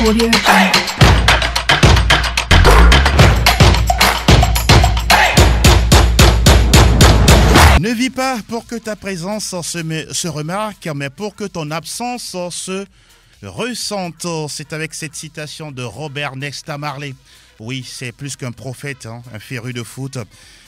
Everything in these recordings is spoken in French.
Audio Jungle. Ne vis pas pour que ta présence se remarque, mais pour que ton absence se ressente. C'est avec cette citation de Robert Nesta Marley. Oui, c'est plus qu'un prophète, un féru de foot.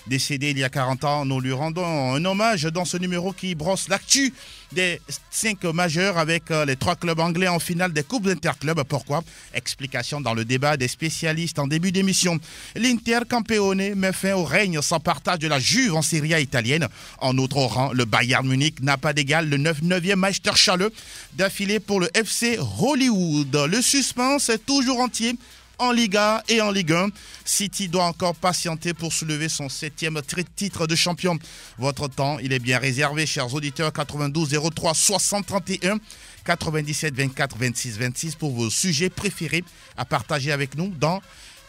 Décédé il y a 40 ans, nous lui rendons un hommage dans ce numéro qui brosse l'actu des 5 majeurs avec les 3 clubs anglais en finale des Coupes Interclubs. Pourquoi? Explication dans le débat des spécialistes en début d'émission. L'Inter Campeone met fin au règne sans partage de la Juve en Serie A italienne. En autre rang, le Bayern Munich n'a pas d'égal, le 9e Meisterschale d'affilée pour le FC Hollywood. Le suspense est toujours entier en Liga et en Ligue 1. City doit encore patienter pour soulever son 7e titre de champion. Votre temps, il est bien réservé, chers auditeurs. 92 03 60 31 97 24 26 26 pour vos sujets préférés à partager avec nous dans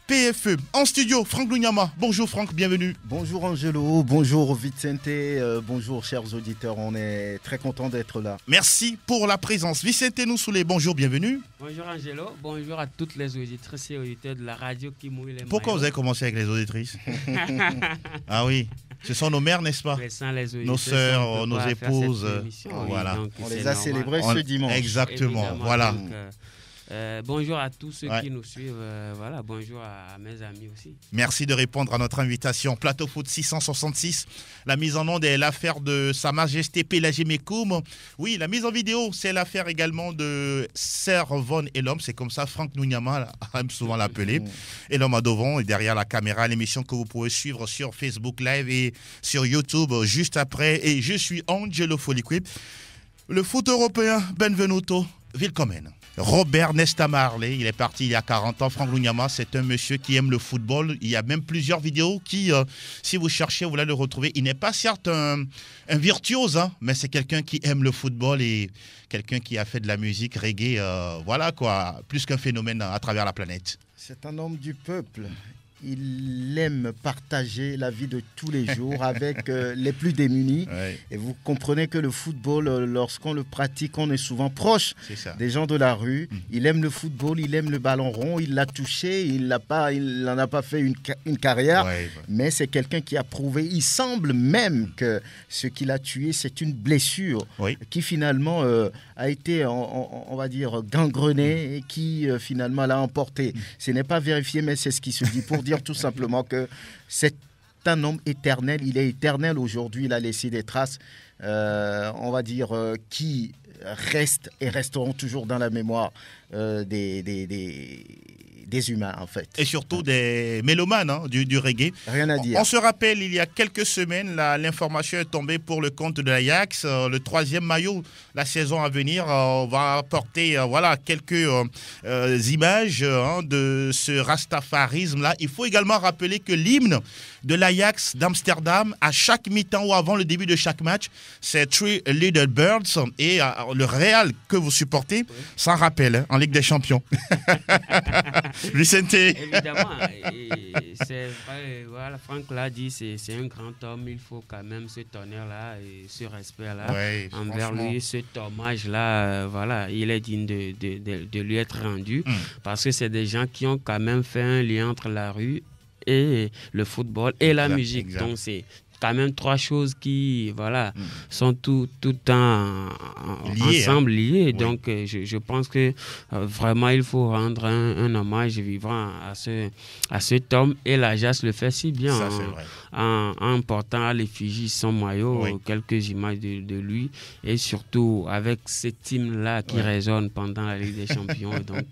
PFE. En studio, Franck Lunyama. Bonjour Franck, bienvenue. Bonjour Angelo, bonjour Vicente, bonjour chers auditeurs, on est très content d'être là. Merci pour la présence. Vicente Noussoulé, bonjour, bienvenue. Bonjour Angelo, bonjour à toutes les auditrices et auditeurs de la radio qui mouillent les maillots. Pourquoi vous avez commencé avec les auditrices? Ah oui, ce sont nos mères, n'est-ce pas? Nos sœurs, nos épouses. Voilà. On les a célébrées ce dimanche. Exactement, évidemment. voilà. Donc, bonjour à tous ceux qui nous suivent. Voilà, bonjour à mes amis aussi. Merci de répondre à notre invitation. Plateau Foot 666. La mise en onde est l'affaire de Sa Majesté Pelagé Mekoum. Oui, la mise en vidéo, c'est l'affaire également de Sir Von Elom. C'est comme ça, Franck Nunyama aime souvent l'appeler. Elom Adovon est derrière la caméra. L'émission que vous pouvez suivre sur Facebook Live et sur YouTube juste après. Et je suis Angelo Foliquip. Le foot européen, benvenuto, willkommen. Robert Nesta Marley, il est parti il y a 40 ans. Franck Lunyama, c'est un monsieur qui aime le football. Il y a même plusieurs vidéos qui, si vous cherchez, vous allez le retrouver. Il n'est pas certes un virtuose, mais c'est quelqu'un qui aime le football et quelqu'un qui a fait de la musique reggae, voilà quoi, plus qu'un phénomène à travers la planète. C'est un homme du peuple. Il aime partager la vie de tous les jours avec les plus démunis. Ouais. Et vous comprenez que le football, lorsqu'on le pratique, on est souvent proche des gens de la rue. Il aime le football, il aime le ballon rond, il l'a touché, il n'en a pas fait une carrière, mais c'est quelqu'un qui a prouvé. Il semble même que ce qu'il a tué, c'est une blessure qui finalement a été, on va dire, gangrenée et qui finalement l'a emporté. Ce n'est pas vérifié, mais c'est ce qui se dit pour dire tout simplement que c'est un homme éternel. Il est éternel aujourd'hui. Il a laissé des traces, on va dire, qui restent et resteront toujours dans la mémoire des humains, en fait. Et surtout des mélomanes du reggae. Rien à dire. On se rappelle, il y a quelques semaines, l'information est tombée pour le compte de l'Ajax. Le 3e maillot, la saison à venir, va apporter quelques images de ce rastafarisme-là. Il faut également rappeler que l'hymne de l'Ajax d'Amsterdam, à chaque mi-temps ou avant le début de chaque match, c'est Three Little Birds. Et le Real que vous supportez, s'en rappelle en Ligue des Champions. Vicente. Évidemment, c'est vrai, voilà, Franck l'a dit, c'est un grand homme, il faut quand même ce tonnerre-là et ce respect-là envers lui, cet hommage-là, voilà, il est digne de lui être rendu parce que c'est des gens qui ont quand même fait un lien entre la rue et le football et la musique. Exact. Donc c'est quand même 3 choses qui sont tout le temps ensemble liées. Oui. Donc je pense que vraiment il faut rendre un hommage vivant à cet homme et l'Ajax le fait si bien en portant à l'effigie son maillot, quelques images de lui et surtout avec cet hymne-là qui résonne pendant la Ligue des Champions. Donc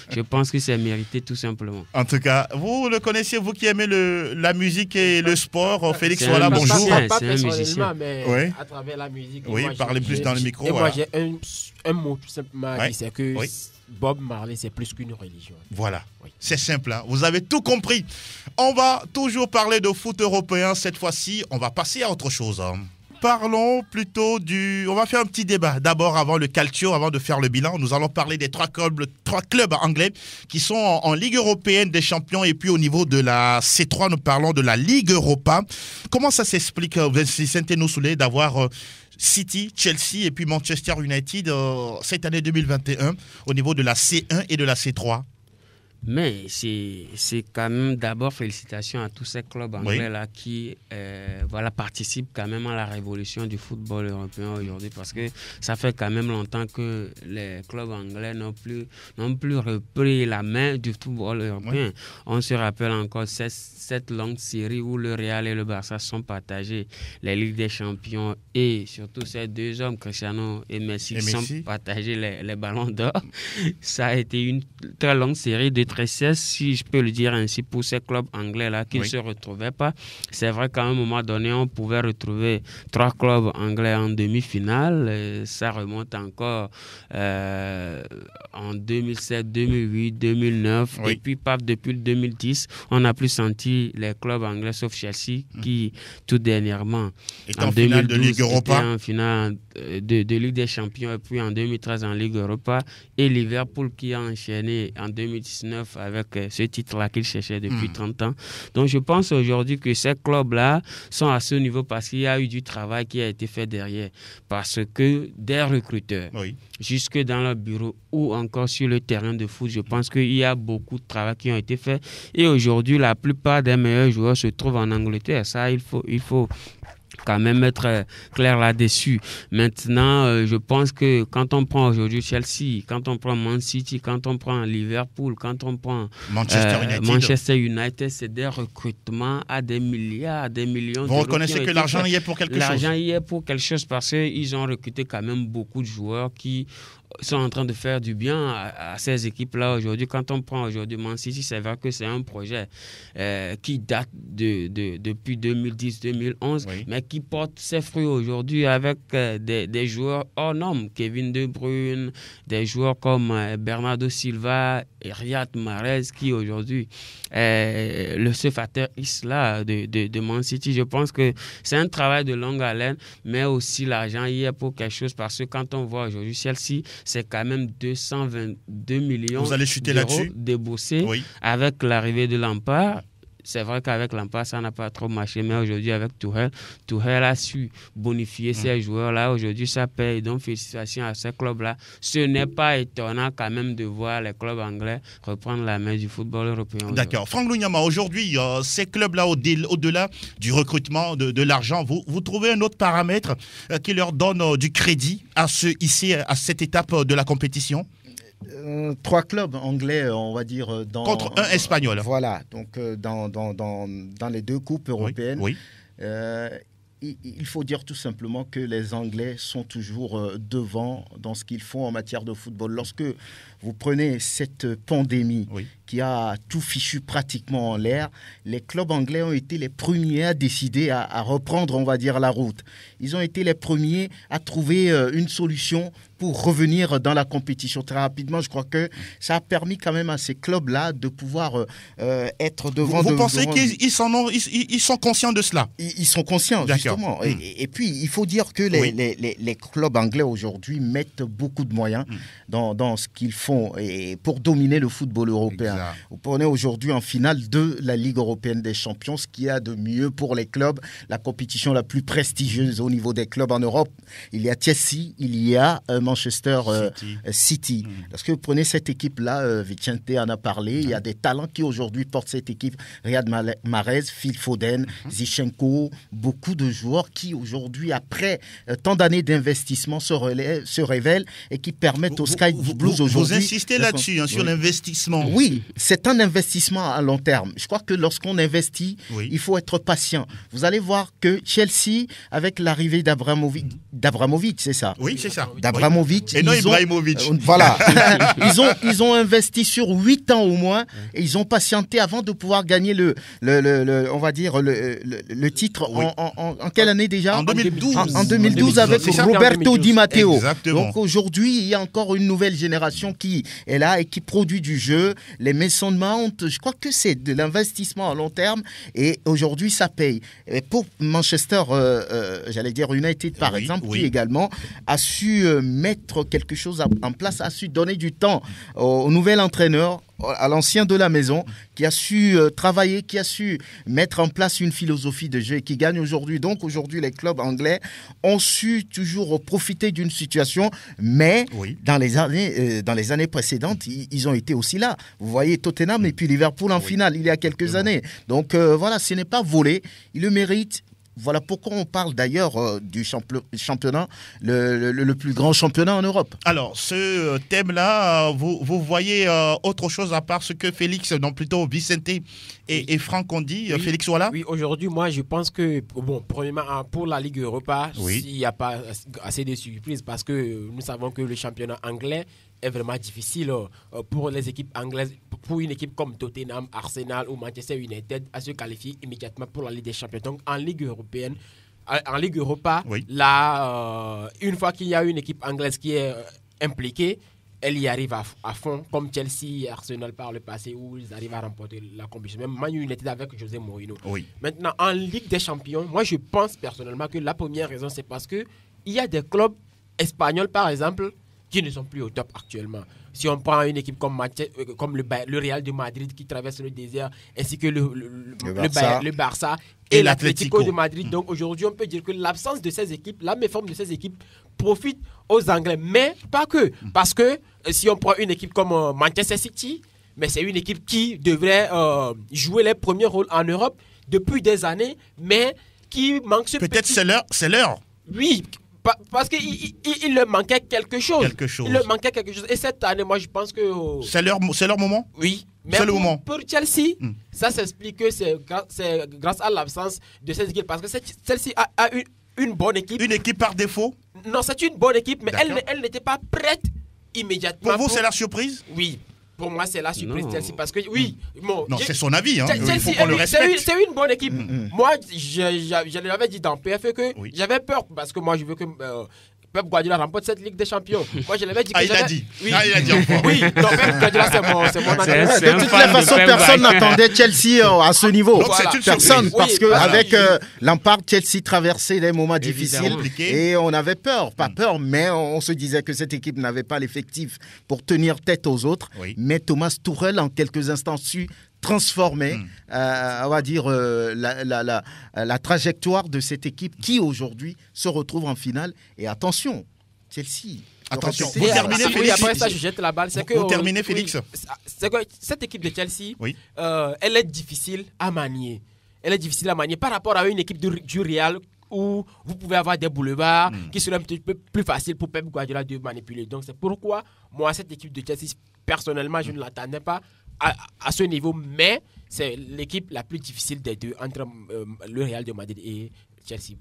je pense que c'est mérité tout simplement. En tout cas, vous le connaissez, vous qui aimez la musique et le sport, Félix voilà. Bonjour. Pas personnellement, mais à travers la musique. Oui, parlez plus dans le micro. Et moi, j'ai un mot tout simplement à dire, c'est que Bob Marley, c'est plus qu'une religion. Voilà, c'est simple, vous avez tout compris. On va toujours parler de foot européen. Cette fois-ci, on va passer à autre chose. Parlons plutôt du... On va faire un petit débat. D'abord, avant le calcio, avant de faire le bilan, nous allons parler des trois clubs anglais qui sont en Ligue européenne des champions. Et puis au niveau de la C3, nous parlons de la Ligue Europa. Comment ça s'explique, Vicente Noussoulé, d'avoir City, Chelsea et puis Manchester United cette année 2021 au niveau de la C1 et de la C3? Mais c'est quand même d'abord félicitations à tous ces clubs anglais-là qui participent quand même à la révolution du football européen aujourd'hui, parce que ça fait quand même longtemps que les clubs anglais n'ont plus repris la main du football européen. On se rappelle encore cette longue série où le Real et le Barça sont partagés, les Ligues des Champions et surtout ces deux hommes, Cristiano et Messi, sont partagés les ballons d'or. Ça a été une très longue série de tristesse, si je peux le dire ainsi, pour ces clubs anglais-là qui ne se retrouvaient pas. C'est vrai qu'à un moment donné, on pouvait retrouver 3 clubs anglais en demi-finale. Ça remonte encore en 2007, 2008, 2009. Et puis, depuis le 2010, on n'a plus senti les clubs anglais, sauf Chelsea, qui, tout dernièrement, en 2012, de Ligue Europa, en finale de Ligue des Champions, et puis en 2013 en Ligue Europa, et Liverpool qui a enchaîné en 2019 avec ce titre-là qu'il cherchait depuis 30 ans. Donc je pense aujourd'hui que ces clubs-là sont à ce niveau parce qu'il y a eu du travail qui a été fait derrière. Parce que des recruteurs, jusque dans leur bureau ou encore sur le terrain de foot, je pense qu'il y a beaucoup de travail qui ont été faits. Et aujourd'hui, la plupart des meilleurs joueurs se trouvent en Angleterre. Ça, il faut quand même être clair là-dessus. Maintenant, je pense que quand on prend aujourd'hui Chelsea, quand on prend Man City, quand on prend Liverpool, quand on prend Manchester United, c'est des recrutements à des milliards, des millions d'euros. Vous reconnaissez que l'argent y est pour quelque chose? L'argent y est pour quelque chose parce qu'ils ont recruté quand même beaucoup de joueurs qui sont en train de faire du bien à ces équipes-là aujourd'hui. Quand on prend aujourd'hui Man City, c'est vrai que c'est un projet qui date depuis 2010-2011, mais qui porte ses fruits aujourd'hui avec des joueurs hors normes. Kevin De Bruyne, des joueurs comme Bernardo Silva et Riyad Mahrez, qui aujourd'hui est le secrétaire isla de Man City. Je pense que c'est un travail de longue haleine, mais aussi l'argent y est pour quelque chose, parce que quand on voit aujourd'hui Chelsea, c'est quand même 222 millions d'euros déboursés avec l'arrivée de Lampard. C'est vrai qu'avec Lampard, ça n'a pas trop marché, mais aujourd'hui, avec Tuchel a su bonifier ces joueurs-là. Aujourd'hui, ça paye. Donc, félicitations à ces clubs-là. Ce n'est pas étonnant quand même de voir les clubs anglais reprendre la main du football européen. D'accord. Franck Lunyama, aujourd'hui, ces clubs-là, au-delà du recrutement, de l'argent, vous trouvez un autre paramètre qui leur donne du crédit à cette étape de la compétition? 3 clubs anglais, on va dire, contre un espagnol. Voilà, donc dans les 2 coupes européennes. Il faut dire tout simplement que les Anglais sont toujours devant dans ce qu'ils font en matière de football. Lorsque vous prenez cette pandémie qui a tout fichu pratiquement en l'air, les clubs anglais ont été les premiers à décider à reprendre, on va dire, la route. Ils ont été les premiers à trouver une solution pour revenir dans la compétition très rapidement. Je crois que ça a permis quand même à ces clubs-là de pouvoir être devant... Vous pensez qu'ils sont conscients de cela? Ils sont conscients, justement. Et puis, il faut dire que les clubs anglais aujourd'hui mettent beaucoup de moyens dans ce qu'ils font pour dominer le football européen. Exact. Vous prenez aujourd'hui en finale de la Ligue européenne des champions, ce qu'il y a de mieux pour les clubs, la compétition la plus prestigieuse au niveau des clubs en Europe. Il y a Chelsea, il y a Manchester City. Parce que vous prenez cette équipe-là, Vicente en a parlé, il y a des talents qui aujourd'hui portent cette équipe. Riyad Mahrez, Phil Foden, Zinchenko, beaucoup de joueurs qui aujourd'hui, après tant d'années d'investissement, se révèlent et qui permettent au Sky Blues aujourd'hui... Vous insistez là-dessus, sur l'investissement. Oui, c'est un investissement à long terme. Je crois que lorsqu'on investit, il faut être patient. Vous allez voir que Chelsea, avec l'arrivée d'Abramovich, c'est ça? Oui, c'est ça. D'Abramovich. Et non Ibrahimovic. Voilà. ils ont investi sur 8 ans au moins et ils ont patienté avant de pouvoir gagner on va dire le titre en quelle année déjà? En 2012. En 2012 avec Roberto Di Matteo. Exactement. Donc aujourd'hui, il y a encore une nouvelle génération qui est là et qui produit du jeu. Les Mason Mount, je crois que c'est de l'investissement à long terme et aujourd'hui ça paye. Et pour Manchester, j'allais dire United par exemple, qui également a su mettre quelque chose en place, a su donner du temps au nouvel entraîneur, à l'ancien de la maison, qui a su travailler, qui a su mettre en place une philosophie de jeu et qui gagne aujourd'hui. Donc aujourd'hui, les clubs anglais ont su toujours profiter d'une situation, mais dans les années précédentes, ils ont été aussi là. Vous voyez Tottenham et puis Liverpool en finale il y a quelques années. Donc voilà, ce n'est pas volé, ils le méritent. Voilà pourquoi on parle d'ailleurs du championnat, le plus grand championnat en Europe. Alors, ce thème-là, vous voyez autre chose à part ce que Félix, non plutôt Vicente et Franck ont dit. Félix, voilà. Oui, aujourd'hui, moi, je pense que, bon, premièrement, pour la Ligue Europa, il n'y a pas assez de surprises parce que nous savons que le championnat anglais est vraiment difficile pour les équipes anglaises, pour une équipe comme Tottenham, Arsenal ou Manchester United à se qualifier immédiatement pour la Ligue des Champions. Donc en Ligue européenne, en Ligue Europa, là, une fois qu'il y a une équipe anglaise qui est impliquée, elle y arrive à fond, comme Chelsea et Arsenal par le passé, où ils arrivent à remporter la compétition. Même Man United avec José Mourinho. Maintenant, en Ligue des Champions, moi je pense personnellement que la première raison, c'est parce qu'il y a des clubs espagnols, par exemple, qui ne sont plus au top actuellement. Si on prend une équipe comme le Real de Madrid qui traverse le désert, ainsi que le Barça et l'Atlético de Madrid. Donc aujourd'hui, on peut dire que l'absence de ces équipes, la méforme de ces équipes profite aux Anglais. Mais pas que. Parce que si on prend une équipe comme Manchester City, mais c'est une équipe qui devrait jouer les premiers rôles en Europe depuis des années, mais qui manque ce Peut-être c'est l'heure. Oui, parce qu'il leur manquait quelque chose. Il leur manquait quelque chose. Et cette année, moi, je pense que... C'est leur moment. Oui. Mais pour Chelsea, ça s'explique que c'est grâce à l'absence de cette équipe. Parce que Chelsea a une bonne équipe. Une équipe par défaut? Non, c'est une bonne équipe, mais elle n'était pas prête immédiatement. Pour vous, c'est la surprise? Oui. Pour moi, c'est la surprise Chelsea parce que non, c'est son avis. Il faut qu'on le respecte. C'est une bonne équipe. Moi, je l'avais dit dans PFE que j'avais peur parce que moi, je veux que Pep Guardiola remporte cette Ligue des Champions. Moi, je l'avais dit que il a dit. Oui, il a dit encore. Oui, non, Pep Guardiola, c'est mon adversaire. De toutes les façons, personne n'attendait Chelsea à ce niveau. Donc, c'est une personne, parce qu'avec Lampard, Chelsea traversait des moments difficiles et on avait peur. Pas peur, mais on se disait que cette équipe n'avait pas l'effectif pour tenir tête aux autres. Mais Thomas Tuchel, en quelques instants, su transformer, on va dire, la trajectoire de cette équipe qui aujourd'hui se retrouve en finale. Et attention, Chelsea. Attention, vous terminez, Félix. Après ça, je jette la balle. Vous terminez, Félix. C'est que cette équipe de Chelsea, elle est difficile à manier. Elle est difficile à manier par rapport à une équipe du Real où vous pouvez avoir des boulevards qui seraient un petit peu plus faciles pour Pep Guardiola de manipuler. Donc c'est pourquoi, moi, cette équipe de Chelsea, personnellement, je ne l'attendais pas à ce niveau, mais c'est l'équipe la plus difficile des deux entre le Real de Madrid et Chelsea.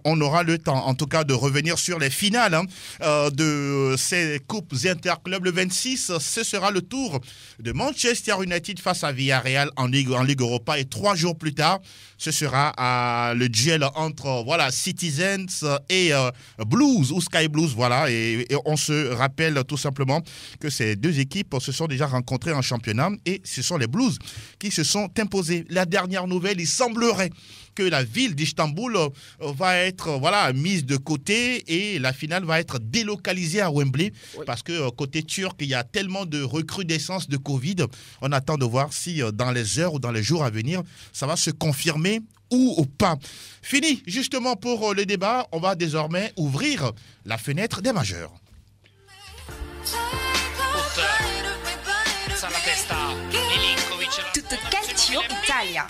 On aura le temps, en tout cas, de revenir sur les finales de ces coupes interclubs. Le 26, ce sera le tour de Manchester United face à Villarreal en Ligue Europa. Et 3 jours plus tard, ce sera le duel entre Citizens et Blues ou Sky Blues. Voilà. Et on se rappelle tout simplement que ces deux équipes se sont déjà rencontrées en championnat et ce sont les Blues qui se sont imposés. La dernière nouvelle, il semblerait que la ville d'Istanbul va être mise de côté et la finale va être délocalisée à Wembley parce que côté turc, il y a tellement de recrudescence de Covid. On attend de voir si dans les heures ou dans les jours à venir, ça va se confirmer ou pas. Fini justement pour le débat. On va désormais ouvrir la fenêtre des majeurs. Tutto calcio Italia.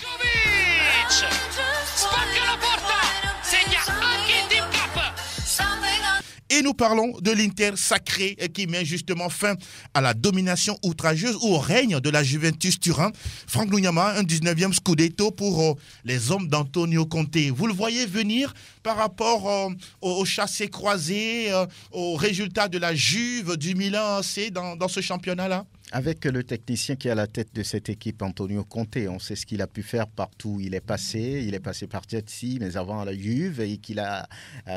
Et nous parlons de l'Inter sacré qui met justement fin à la domination outrageuse ou au règne de la Juventus Turin. Franck Lugnama, un 19e Scudetto pour les hommes d'Antonio Conte. Vous le voyez venir par rapport au chassé-croisé, aux résultats de la Juve, du Milan AC dans ce championnat-là? Avec le technicien qui est à la tête de cette équipe, Antonio Conte, on sait ce qu'il a pu faire partout où il est passé. Il est passé par Chelsea, mais avant à la Juve, et qu'il a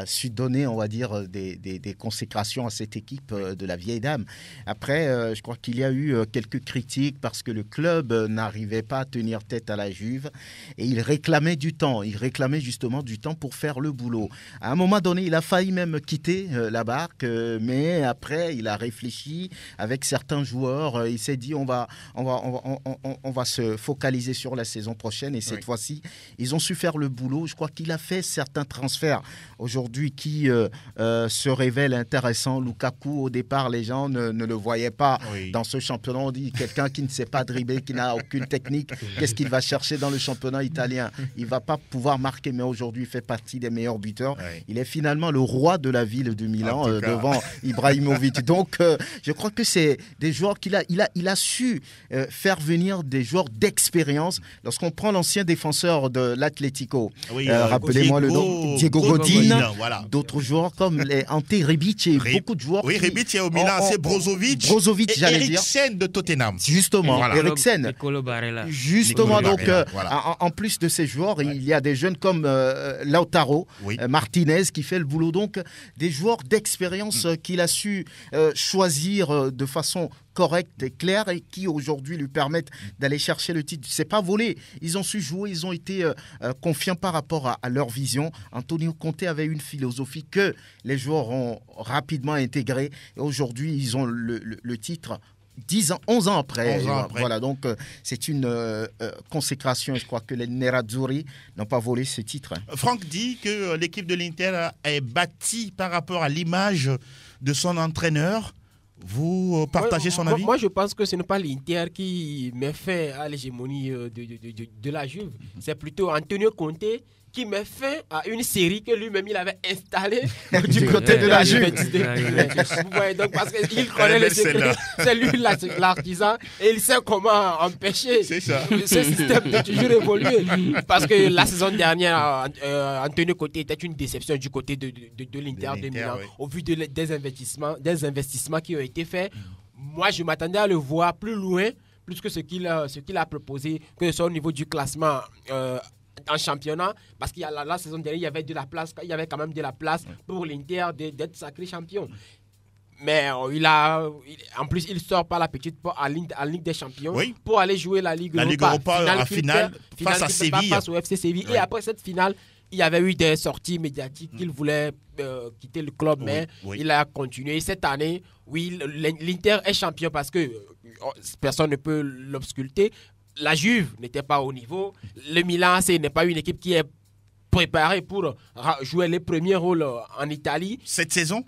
su donner, on va dire, des consécrations à cette équipe de la vieille dame. Après, je crois qu'il y a eu quelques critiques parce que le club n'arrivait pas à tenir tête à la Juve et il réclamait du temps. Il réclamait justement du temps pour faire le boulot. À un moment donné, il a failli même quitter la barque, mais après, il a réfléchi avec certains joueurs. Il s'est dit on va se focaliser sur la saison prochaine et cette fois-ci, ils ont su faire le boulot. Je crois qu'il a fait certains transferts aujourd'hui qui se révèlent intéressants. Lukaku, au départ, les gens ne le voyaient pas dans ce championnat. On dit quelqu'un qui ne sait pas dribbler, qui n'a aucune technique, qu'est-ce qu'il va chercher dans le championnat italien? Il ne va pas pouvoir marquer, mais aujourd'hui, il fait partie des meilleurs buteurs. Il est finalement le roi de la ville de Milan devant Ibrahimovic. Donc, je crois que c'est des joueurs qu'il a su faire venir des joueurs d'expérience. Lorsqu'on prend l'ancien défenseur de l'Atlético, rappelez-moi le nom, Diego Godin, d'autres joueurs comme les Ante Rebic et beaucoup de joueurs. Oui, Rebic est au Milan, c'est Brozovic et Eriksen de Tottenham. Justement, Eriksen. Justement, Nicolo donc Barella, en plus de ces joueurs, il y a des jeunes comme Lautaro Martinez qui fait le boulot. Donc, des joueurs d'expérience qu'il a su choisir de façon correcte et claire et qui aujourd'hui lui permettent d'aller chercher le titre. C'est pas volé. Ils ont su jouer, ils ont été confiants par rapport à leur vision. Antonio Conte avait une philosophie que les joueurs ont rapidement intégrée et aujourd'hui ils ont le titre 11 ans après. Voilà, donc c'est une consécration. Je crois que les Nerazzurri n'ont pas volé ce titre. Franck dit que l'équipe de l'Inter est bâtie par rapport à l'image de son entraîneur. Vous partagez son avis? Moi, je pense que ce n'est pas l'Inter qui met fin à l'hégémonie de la Juve. C'est plutôt Antonio Conte qui met fin à une série que lui-même il avait installée du côté de la Juve. Donc parce qu'il connaît le secret, c'est lui l'artisan et il sait comment empêcher ce système de toujours évoluer. Parce que la saison dernière, Antonio Conte était une déception du côté de l'Inter de Milan. Au vu des investissements qui ont été faits, moi je m'attendais à le voir plus loin, plus que ce qu'il a proposé, que ce soit au niveau du classement en championnat, parce qu'il y a la saison dernière, il y avait quand même de la place pour l'Inter d'être sacré champion. Mais en plus, il sort par la petite porte en Ligue des Champions pour aller jouer la Ligue Europa en finale face à Séville. Face au FC Séville. Et après cette finale, il y avait eu des sorties médiatiques qu'il voulait quitter le club, mais il a continué. Cette année, l'Inter est champion parce que personne ne peut l'obsculter. La Juve n'était pas au niveau. Le Milan, ce n'est pas une équipe qui est préparée pour jouer les premiers rôles en Italie. Cette saison,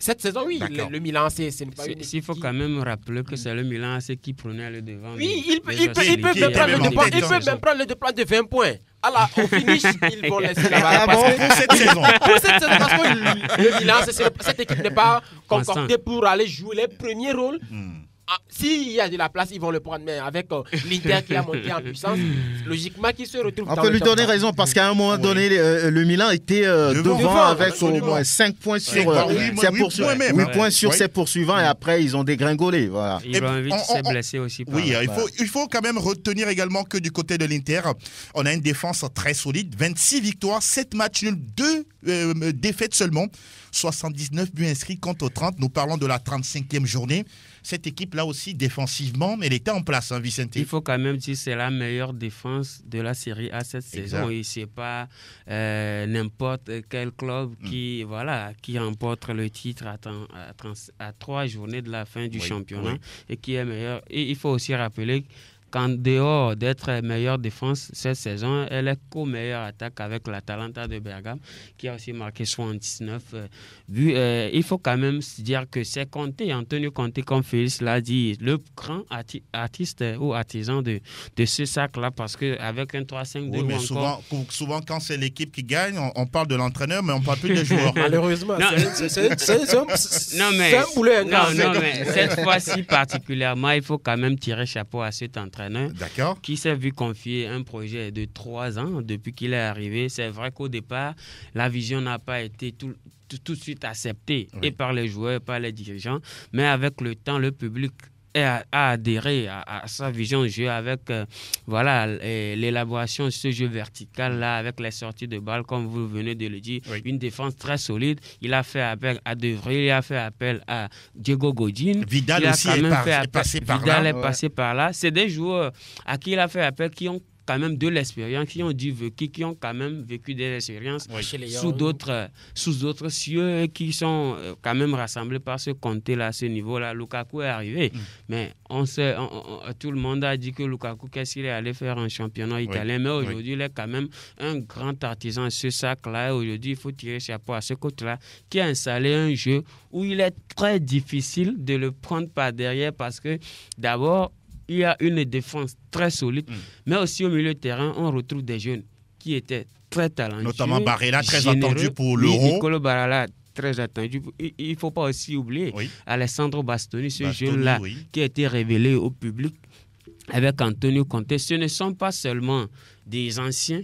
oui. Le Milan, ce n'est pas une équipe. Il faut quand même rappeler que c'est le Milan qui prenait le devant. Oui, il peut même prendre le départ de 20 points. Alors, au finish, ils vont laisser là-bas. Pour cette saison. Parce que le Milan, cette équipe n'est pas concordée pour aller jouer les premiers rôles. S'il y a de la place, ils vont le prendre. Mais avec l'Inter qui a monté en puissance, logiquement, qui se retrouve on peut lui donner raison parce qu'à un moment donné, le Milan était devant avec au moins 5 points sur 8 points sur ses poursuivants et après, ils ont dégringolé. Voilà. Ibrahimovic s'est blessé aussi. Il faut quand même retenir également que du côté de l'Inter, on a une défense très solide. 26 victoires, 7 matchs nuls, 2 défaites seulement. 79 buts inscrits contre 30. Nous parlons de la 35e journée. Cette équipe-là aussi, défensivement, elle était en place, hein, Vicente. Il faut quand même dire que c'est la meilleure défense de la Série A cette saison. Et ce n'est pas n'importe quel club qui remporte le titre à 3 journées de la fin du championnat et qui est meilleur. Et il faut aussi rappeler qu'en dehors d'être meilleure défense cette saison, elle est co-meilleure attaque avec l'Atalanta de Bergame qui a aussi marqué 79 buts. Il faut quand même se dire que c'est Antonio Conte, comme Félix l'a dit, le grand artiste ou artisan de ce sac-là, parce qu'avec un 3-5-2 mais souvent quand c'est l'équipe qui gagne, on parle de l'entraîneur, mais on ne parle plus des joueurs. Malheureusement, c'est un boulet. Non, mais cette fois-ci particulièrement, il faut quand même tirer chapeau à cet entraîneur qui s'est vu confier un projet de 3 ans depuis qu'il est arrivé. C'est vrai qu'au départ, la vision n'a pas été tout de suite acceptée et par les joueurs et par les dirigeants, mais avec le temps, le public a adhéré à sa vision de jeu avec l'élaboration de ce jeu vertical-là, avec les sorties de balles, comme vous venez de le dire. Oui. Une défense très solide. Il a fait appel à De Vrij, il a fait appel à Diego Godin. Vidal aussi est passé par là. Vidal est passé par là. C'est des joueurs à qui il a fait appel qui ont quand même de l'expérience, qui ont quand même vécu des expériences sous d'autres cieux et qui sont quand même rassemblés par ce Conte-là, à ce niveau-là. Lukaku est arrivé, mais tout le monde a dit que Lukaku, qu'est-ce qu'il est allé faire en championnat italien, mais aujourd'hui, il est quand même un grand artisan de ce sac-là. Et aujourd'hui, il faut tirer chapeau à ce coach-là qui a installé un jeu où il est très difficile de le prendre par derrière parce que d'abord, il y a une défense très solide, mais aussi au milieu de terrain, on retrouve des jeunes qui étaient très talentueux. Notamment Barella, très attendu pour l'Euro. Nicolo Barella, très attendu. Il ne faut pas aussi oublier Alessandro Bastoni, ce jeune-là qui a été révélé au public avec Antonio Conte. Ce ne sont pas seulement des anciens,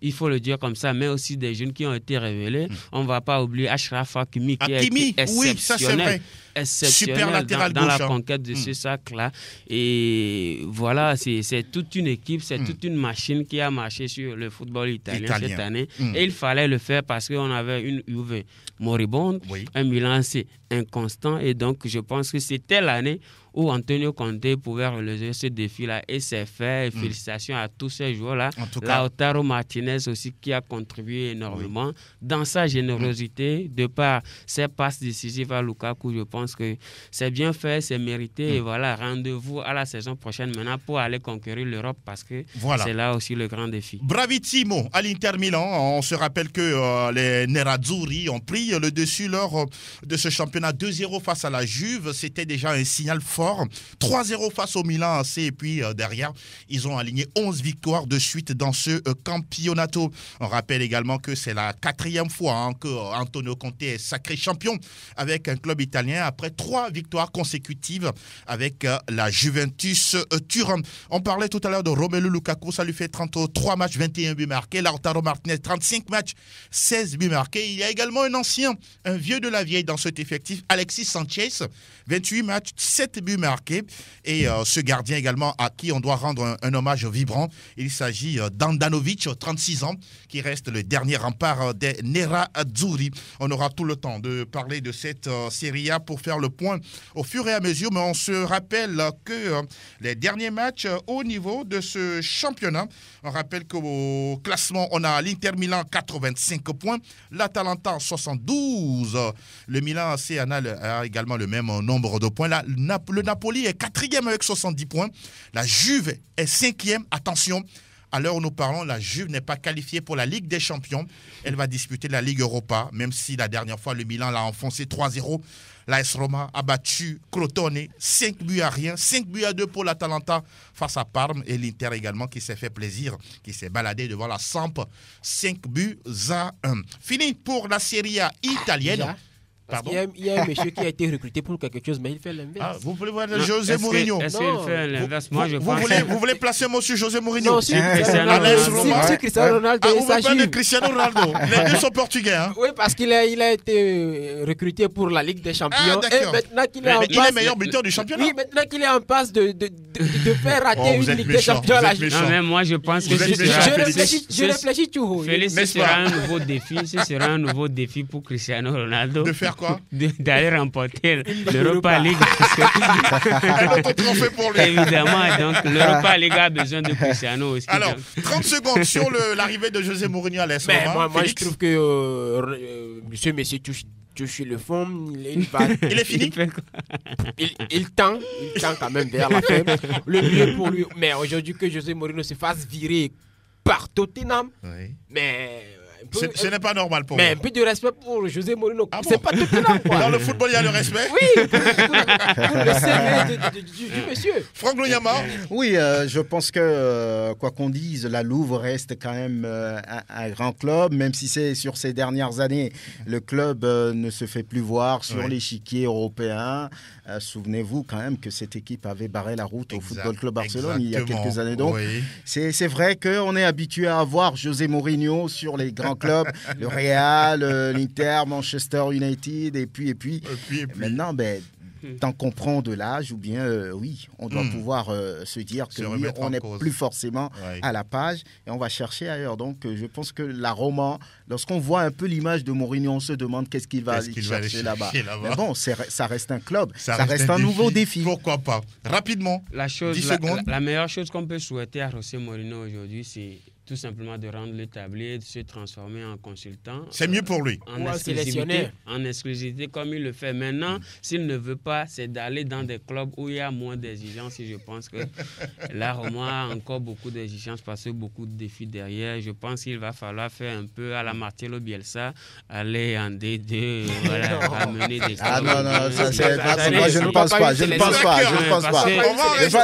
il faut le dire comme ça, mais aussi des jeunes qui ont été révélés. On ne va pas oublier Achraf Hakimi qui a été exceptionnel. Super latéral dans la conquête de ce sac-là. Et voilà, c'est toute une équipe, c'est toute une machine qui a marché sur le football italien. Cette année. Et il fallait le faire parce qu'on avait une Juve moribonde, un Milan assez inconstant. Et donc, je pense que c'était l'année où Antonio Conte pouvait relever ce défi-là. Et c'est fait. Et félicitations à tous ces joueurs-là. Lautaro Martinez aussi qui a contribué énormément dans sa générosité de par ses passes décisives à Lukaku. Je pense que c'est bien fait, c'est mérité. Et voilà, rendez-vous à la saison prochaine maintenant pour aller conquérir l'Europe parce que c'est là aussi le grand défi. Bravissimo à l'Inter Milan. On se rappelle que les Nerazzurri ont pris le dessus lors de ce championnat 2-0 face à la Juve. C'était déjà un signal fort. 3-0 face au Milan AC et puis derrière, ils ont aligné 11 victoires de suite dans ce campionato. On rappelle également que c'est la 4e fois que Antonio Conte est sacré champion avec un club italien après 3 victoires consécutives avec la Juventus Turin. On parlait tout à l'heure de Romelu Lukaku, ça lui fait 33 matchs, 21 buts marqués. Lautaro Martinez, 35 matchs, 16 buts marqués. Il y a également un vieux de la vieille dans cet effectif, Alexis Sanchez, 28 matchs, 7 buts marqués. Et ce gardien également à qui on doit rendre un hommage vibrant. Il s'agit d'Andanovic, 36 ans, qui reste le dernier rempart des Nerazzurri. On aura tout le temps de parler de cette Serie A pour faire le point au fur et à mesure. Mais on se rappelle que les derniers matchs au niveau de ce championnat, on rappelle qu'au classement, on a l'Inter Milan 85 points, l'Atalanta 72. Le Milan AC a également le même nombre de points. Là, le Napoli est 4e avec 70 points. La Juve est 5e. Attention, à l'heure où nous parlons, la Juve n'est pas qualifiée pour la Ligue des Champions. Elle va disputer la Ligue Europa, même si la dernière fois, le Milan l'a enfoncé 3-0. L'AS Roma a battu Crotone 5 buts à rien, 5 buts à 2 pour l'Atalanta face à Parme et l'Inter également qui s'est fait plaisir, qui s'est baladé devant la Samp 5 buts à 1. Fini pour la Serie A italienne. Il y a un monsieur qui a été recruté pour quelque chose, mais il fait l'inverse. Vous voulez voir José Mourinho? Est-ce qu'il fait l'inverse? Moi, je pense. Vous voulez placer monsieur José Mourinho? Non, si Cristiano Ronaldo. Vous me parlez de Cristiano Ronaldo. Les deux sont portugais. Oui, parce qu'il a été recruté pour la Ligue des Champions. Et maintenant qu'il est en passe. Il est meilleur buteur du championnat. Oui, maintenant qu'il est en passe de faire rater une Ligue des Champions. Non, mais moi, je pense que je réfléchis tout. Félix, ce sera un nouveau défi. Ce sera un nouveau défi pour Cristiano Ronaldo. De faire quoi? D'aller remporter l'Europa League. Un autre trophée pour lui. Évidemment, donc l'Europa League a besoin de Cristiano aussi. Alors, 30 secondes sur l'arrivée de José Mourinho à l'AS Roma. Moi, je trouve que monsieur touche le fond. Il est fini. Il tend quand même vers la fin. Le mieux pour lui. Mais aujourd'hui, que José Mourinho se fasse virer par Tottenham. Mais... Ce n'est pas normal pour moi. Mais vous. un peu de respect pour José Mourinho. C'est pas tout là, quoi. Dans le football, il y a le respect. Oui, pour le CV du monsieur. Franck Lonyama. Oui, je pense que, quoi qu'on dise, la Louve reste quand même un grand club, même si c'est sur ces dernières années, le club ne se fait plus voir sur l'échiquier européen. Souvenez-vous quand même que cette équipe avait barré la route au Football Club Barcelone il y a quelques années. Donc, c'est vrai qu'on est habitué à voir José Mourinho sur les grands clubs, le Real, l'Inter, Manchester United, et puis. Maintenant, tant qu'on prend de l'âge, ou bien oui, on doit pouvoir se dire que oui, on n'est plus forcément à la page et on va chercher ailleurs. Donc je pense que la Roma, lorsqu'on voit un peu l'image de Mourinho, on se demande qu'est-ce qu'il va aller chercher là-bas. Mais bon, ça reste un club, ça reste un nouveau défi. Pourquoi pas? Rapidement, 10 secondes. La meilleure chose qu'on peut souhaiter à José Mourinho aujourd'hui, c'est tout simplement de rendre le tablier, de se transformer en consultant. C'est mieux pour lui. En exclusivité comme il le fait. Maintenant, s'il ne veut pas, c'est d'aller dans des clubs où il y a moins d'exigences. Et je pense que la Roma a encore beaucoup d'exigences parce que beaucoup de défis derrière. Je pense qu'il va falloir faire un peu à la Marcelo Bielsa, aller en D2, voilà, ramener des... non, ça c'est... Moi, je ne pense pas.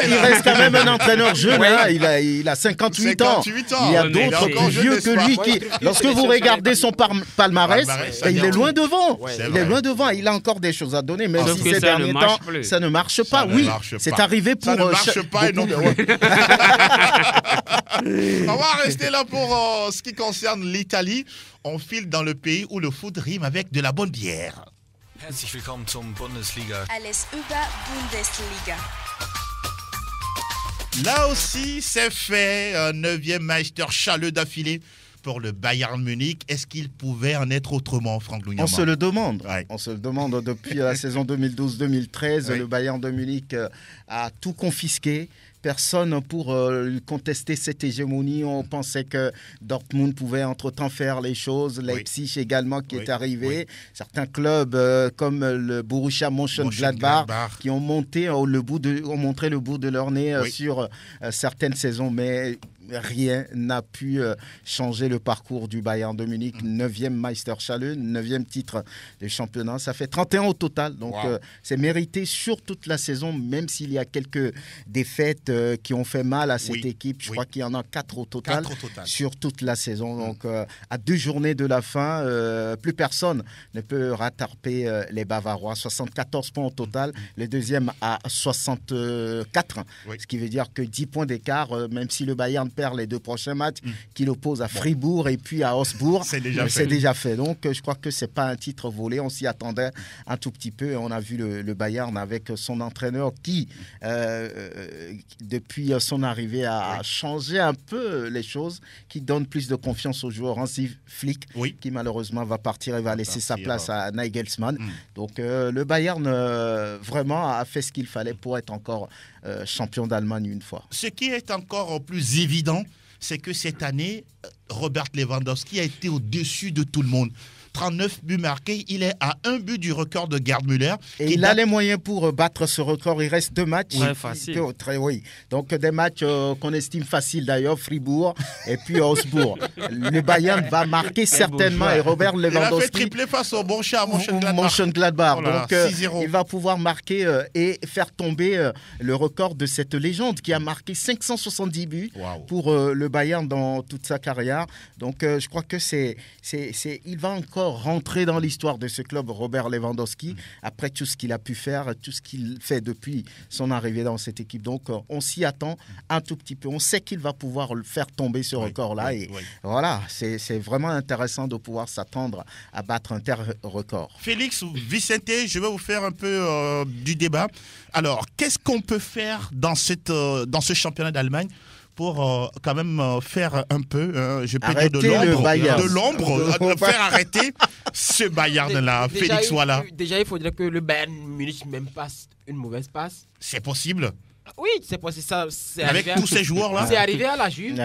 Il reste quand même un entraîneur jeune. Il a 58 ans. Il y a d'autres plus vieux que lui qui, lorsque vous regardez son palmarès, il est loin devant. Il est loin devant. Il a encore des choses à donner, même si ces derniers temps, ça ne marche pas. Oui, c'est arrivé pour... Ça ne marche pas et non plus. On va rester là pour ce qui concerne l'Italie. On file dans le pays où le foot rime avec de la bonne bière. Herzlich willkommen zum Bundesliga. Alles über Bundesliga. Là aussi, c'est fait. Un 9e Meisterschale d'affilée pour le Bayern Munich. Est-ce qu'il pouvait en être autrement, Franck Luyama? On se le demande. Ouais. On se le demande depuis la saison 2012-2013. Le Bayern de Munich a tout confisqué. Personne pour lui contester cette hégémonie. On pensait que Dortmund pouvait entre-temps faire les choses. Leipzig également qui est arrivé. Certains clubs comme le Borussia Mönchengladbach qui ont montré le bout de leur nez sur certaines saisons. Mais rien n'a pu changer le parcours du Bayern de Munich. 9e Meisterschale, 9e titre de championnat. Ça fait 31 au total. Donc, c'est mérité sur toute la saison, même s'il y a quelques défaites qui ont fait mal à cette équipe. Je crois qu'il y en a 4 au total sur toute la saison. Donc, à 2 journées de la fin, plus personne ne peut rattraper les Bavarois. 74 points au total. Le deuxième à 64. Ce qui veut dire que 10 points d'écart, même si le Bayern perd les 2 prochains matchs, qu'il oppose à Fribourg et puis à Augsbourg. C'est déjà fait. Donc, je crois que ce n'est pas un titre volé. On s'y attendait un tout petit peu. Et on a vu le Bayern avec son entraîneur qui, depuis son arrivée, a changé un peu les choses, qui donne plus de confiance aux joueurs. Hansi Flick, qui malheureusement va partir et va laisser sa place à Nagelsmann. Donc, le Bayern vraiment a fait ce qu'il fallait pour être encore champion d'Allemagne une fois. Ce qui est encore plus évident, c'est que cette année, Robert Lewandowski a été au-dessus de tout le monde. 39 buts marqués, il est à 1 but du record de Gerd Müller. Et il a les moyens pour battre ce record. Il reste 2 matchs. Facile. Donc des matchs qu'on estime faciles d'ailleurs, Fribourg et puis Augsbourg. Le Bayern va marquer certainement et Robert Lewandowski... Il a fait tripler face au Borussia Mönchengladbach. Donc il va pouvoir marquer et faire tomber le record de cette légende qui a marqué 570 buts pour le Bayern dans toute sa carrière. Donc je crois que il va encore rentrer dans l'histoire de ce club, Robert Lewandowski, après tout ce qu'il a pu faire, tout ce qu'il fait depuis son arrivée dans cette équipe. Donc, on s'y attend un tout petit peu. On sait qu'il va pouvoir faire tomber ce record-là. Voilà, c'est vraiment intéressant de pouvoir s'attendre à battre un tel record. Félix, Vicente, je vais vous faire un peu du débat. Alors, qu'est-ce qu'on peut faire dans ce championnat d'Allemagne pour quand même faire un peu, je peux dire de l'ombre, faire arrêter ce Bayern-là, Félix Walla. Déjà, il faudrait que le Bayern Munich même passe une mauvaise passe. C'est possible. Oui, c'est possible. Ça, avec tous ces joueurs-là. C'est arrivé à la Juve.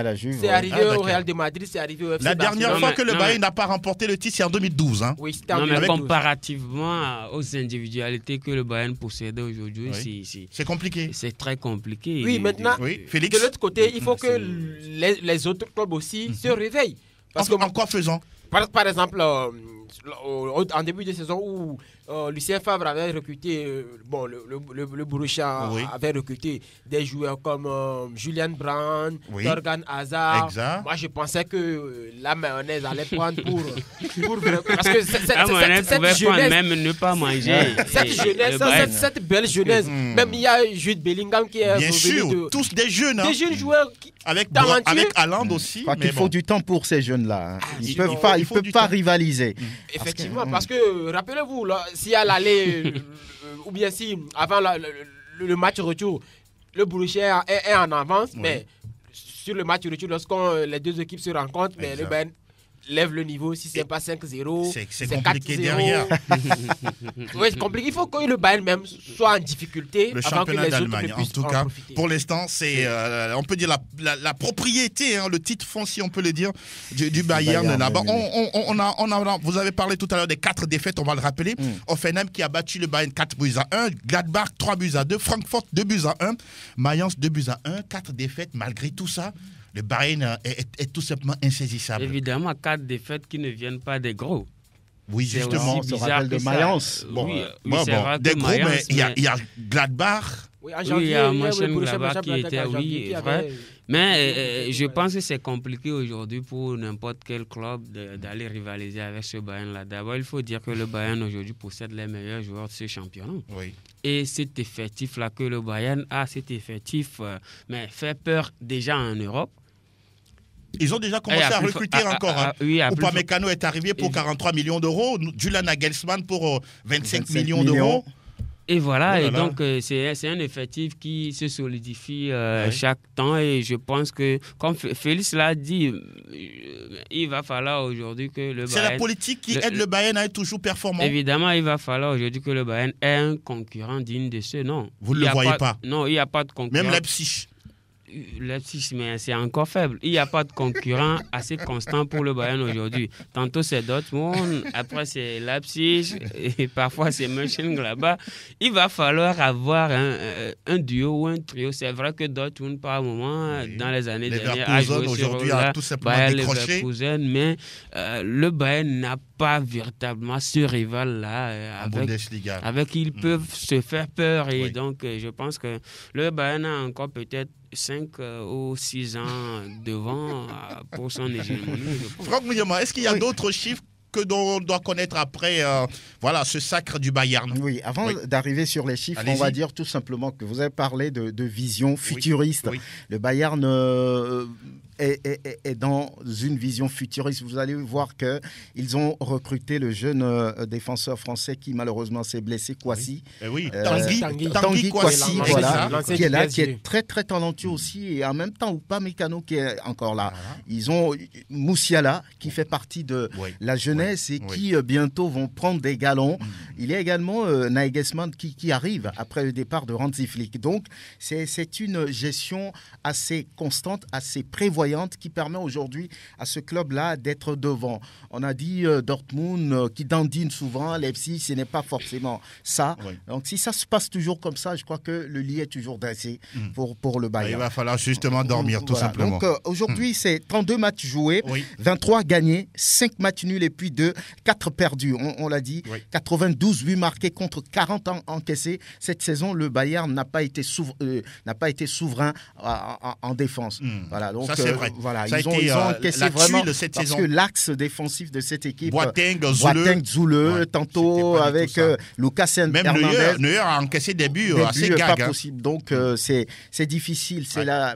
C'est arrivé au Real de Madrid. C'est arrivé au FC La dernière fois que le Bayern n'a pas remporté le titre, c'est en 2012. Hein. Oui, c'était en 2012. Mais comparativement aux individualités que le Bayern possédait aujourd'hui, c'est compliqué. C'est très compliqué. Oui, maintenant, Félix, de l'autre côté, il faut que les autres clubs aussi se réveillent. Parce en quoi faisant? Par exemple, en début de saison où Lucien Favre avait recruté, le Borussia avait recruté des joueurs comme Julian Brandt, Thorgan Hazard. Exact. Moi, je pensais que la mayonnaise allait prendre pour parce que cette jeunesse, même ne pas manger. Cette belle jeunesse. Même il y a Jude Bellingham qui est bien sûr, tous des jeunes. Des jeunes joueurs avec Haaland aussi. Il faut du temps pour ces jeunes-là. Ils ne peuvent pas rivaliser. Effectivement, parce que rappelez-vous, s'il y a l'aller, ou bien si avant le match retour, le Borussia est en avance, mais sur le match retour, lorsqu'on les deux équipes se rencontrent, mais le Bayern lève le niveau. Si c'est pas 5-0, c'est compliqué derrière. Oui, c'est compliqué. Il faut que le Bayern même soit en difficulté. Le championnat d'Allemagne, en tout cas, pour l'instant, c'est, on peut dire, la propriété, hein, le titre foncier, on peut le dire, du Bayern là-bas. Vous avez parlé tout à l'heure des 4 défaites, on va le rappeler. Offenheim qui a battu le Bayern 4-1, Gladbach 3-2, Francfort 2-1, Mayence 2-1, 4 défaites malgré tout ça. Le Bayern est tout simplement insaisissable. Évidemment, 4 défaites qui ne viennent pas des gros. Oui, justement. On se rappelle de Mayence. Des gros, mais il y a Gladbach. Oui, il y a Mönchengladbach qui était, vrai. Mais je pense que c'est compliqué aujourd'hui pour n'importe quel club d'aller rivaliser avec ce Bayern-là. D'abord, il faut dire que le Bayern aujourd'hui possède les meilleurs joueurs de ce championnat. Oui. Et cet effectif-là que le Bayern a, cet effectif fait peur déjà en Europe. Ils ont déjà commencé à recruter encore. Upamecano est arrivé pour 43 millions d'euros. Julian Nagelsmann pour 25 millions d'euros. Et voilà, et donc c'est un effectif qui se solidifie chaque temps. Et je pense que, comme Félix l'a dit, il va falloir aujourd'hui que le Bayern... C'est la politique qui aide le Bayern à être toujours performant. Évidemment, il va falloir aujourd'hui que le Bayern ait un concurrent digne de ce nom. Vous ne le voyez pas? Non, il n'y a pas de concurrent. Même Leipzig. Mais c'est encore faible. Il n'y a pas de concurrent assez constant pour le Bayern aujourd'hui. Tantôt c'est Dortmund, après c'est Leipzig, et parfois c'est Mönchengladbach. Il va falloir avoir un duo ou un trio. C'est vrai que Dortmund, par moment, dans les années dernières, a joué aujourd'hui sur a tout simplement décroché. Mais le Bayern n'a pas véritablement ce rival-là avec qui ils peuvent se faire peur. Et donc, je pense que le Bayern a encore peut-être 5 ou 6 ans devant pour son hégémonie. Franck Mouillama, est-ce qu'il y a d'autres chiffres que l'on doit connaître après ce sacre du Bayern? Oui, avant d'arriver sur les chiffres, on va dire tout simplement que vous avez parlé de vision futuriste. Oui. Le Bayern est dans une vision futuriste. Vous allez voir qu'ils ont recruté le jeune défenseur français qui malheureusement s'est blessé, Kouassi. Oui, Tanguy Kouassi, voilà, qui est là, qui est très très talentueux aussi, et en même temps Upamecano qui est encore là. Voilà. Ils ont Musiala qui fait partie de la jeunesse et qui bientôt vont prendre des galons. Il y a également Nagelsmann qui arrive après le départ de Hansi Flick. Donc c'est une gestion assez constante, assez prévoyante, qui permet aujourd'hui à ce club-là d'être devant. On a dit Dortmund qui dandine souvent, Leipzig, ce n'est pas forcément ça. Oui. Donc si ça se passe toujours comme ça, je crois que le lit est toujours dressé pour le Bayern. Il va falloir justement dormir, tout simplement. Donc aujourd'hui, c'est 32 matchs joués, 23 gagnés, 5 matchs nuls et puis 4 perdus. On l'a dit, 92 buts marqués contre 40 encaissés. Cette saison, le Bayern n'a pas été souverain en défense. Voilà, donc ça, c'est vrai. Voilà, ils ont encaissé vraiment parce que l'axe défensif de cette équipe, Boateng, Zule, tantôt avec Lucas Hernandez. Même Neuer a encaissé des buts assez gags. Pas possible. Donc c'est difficile. C'est la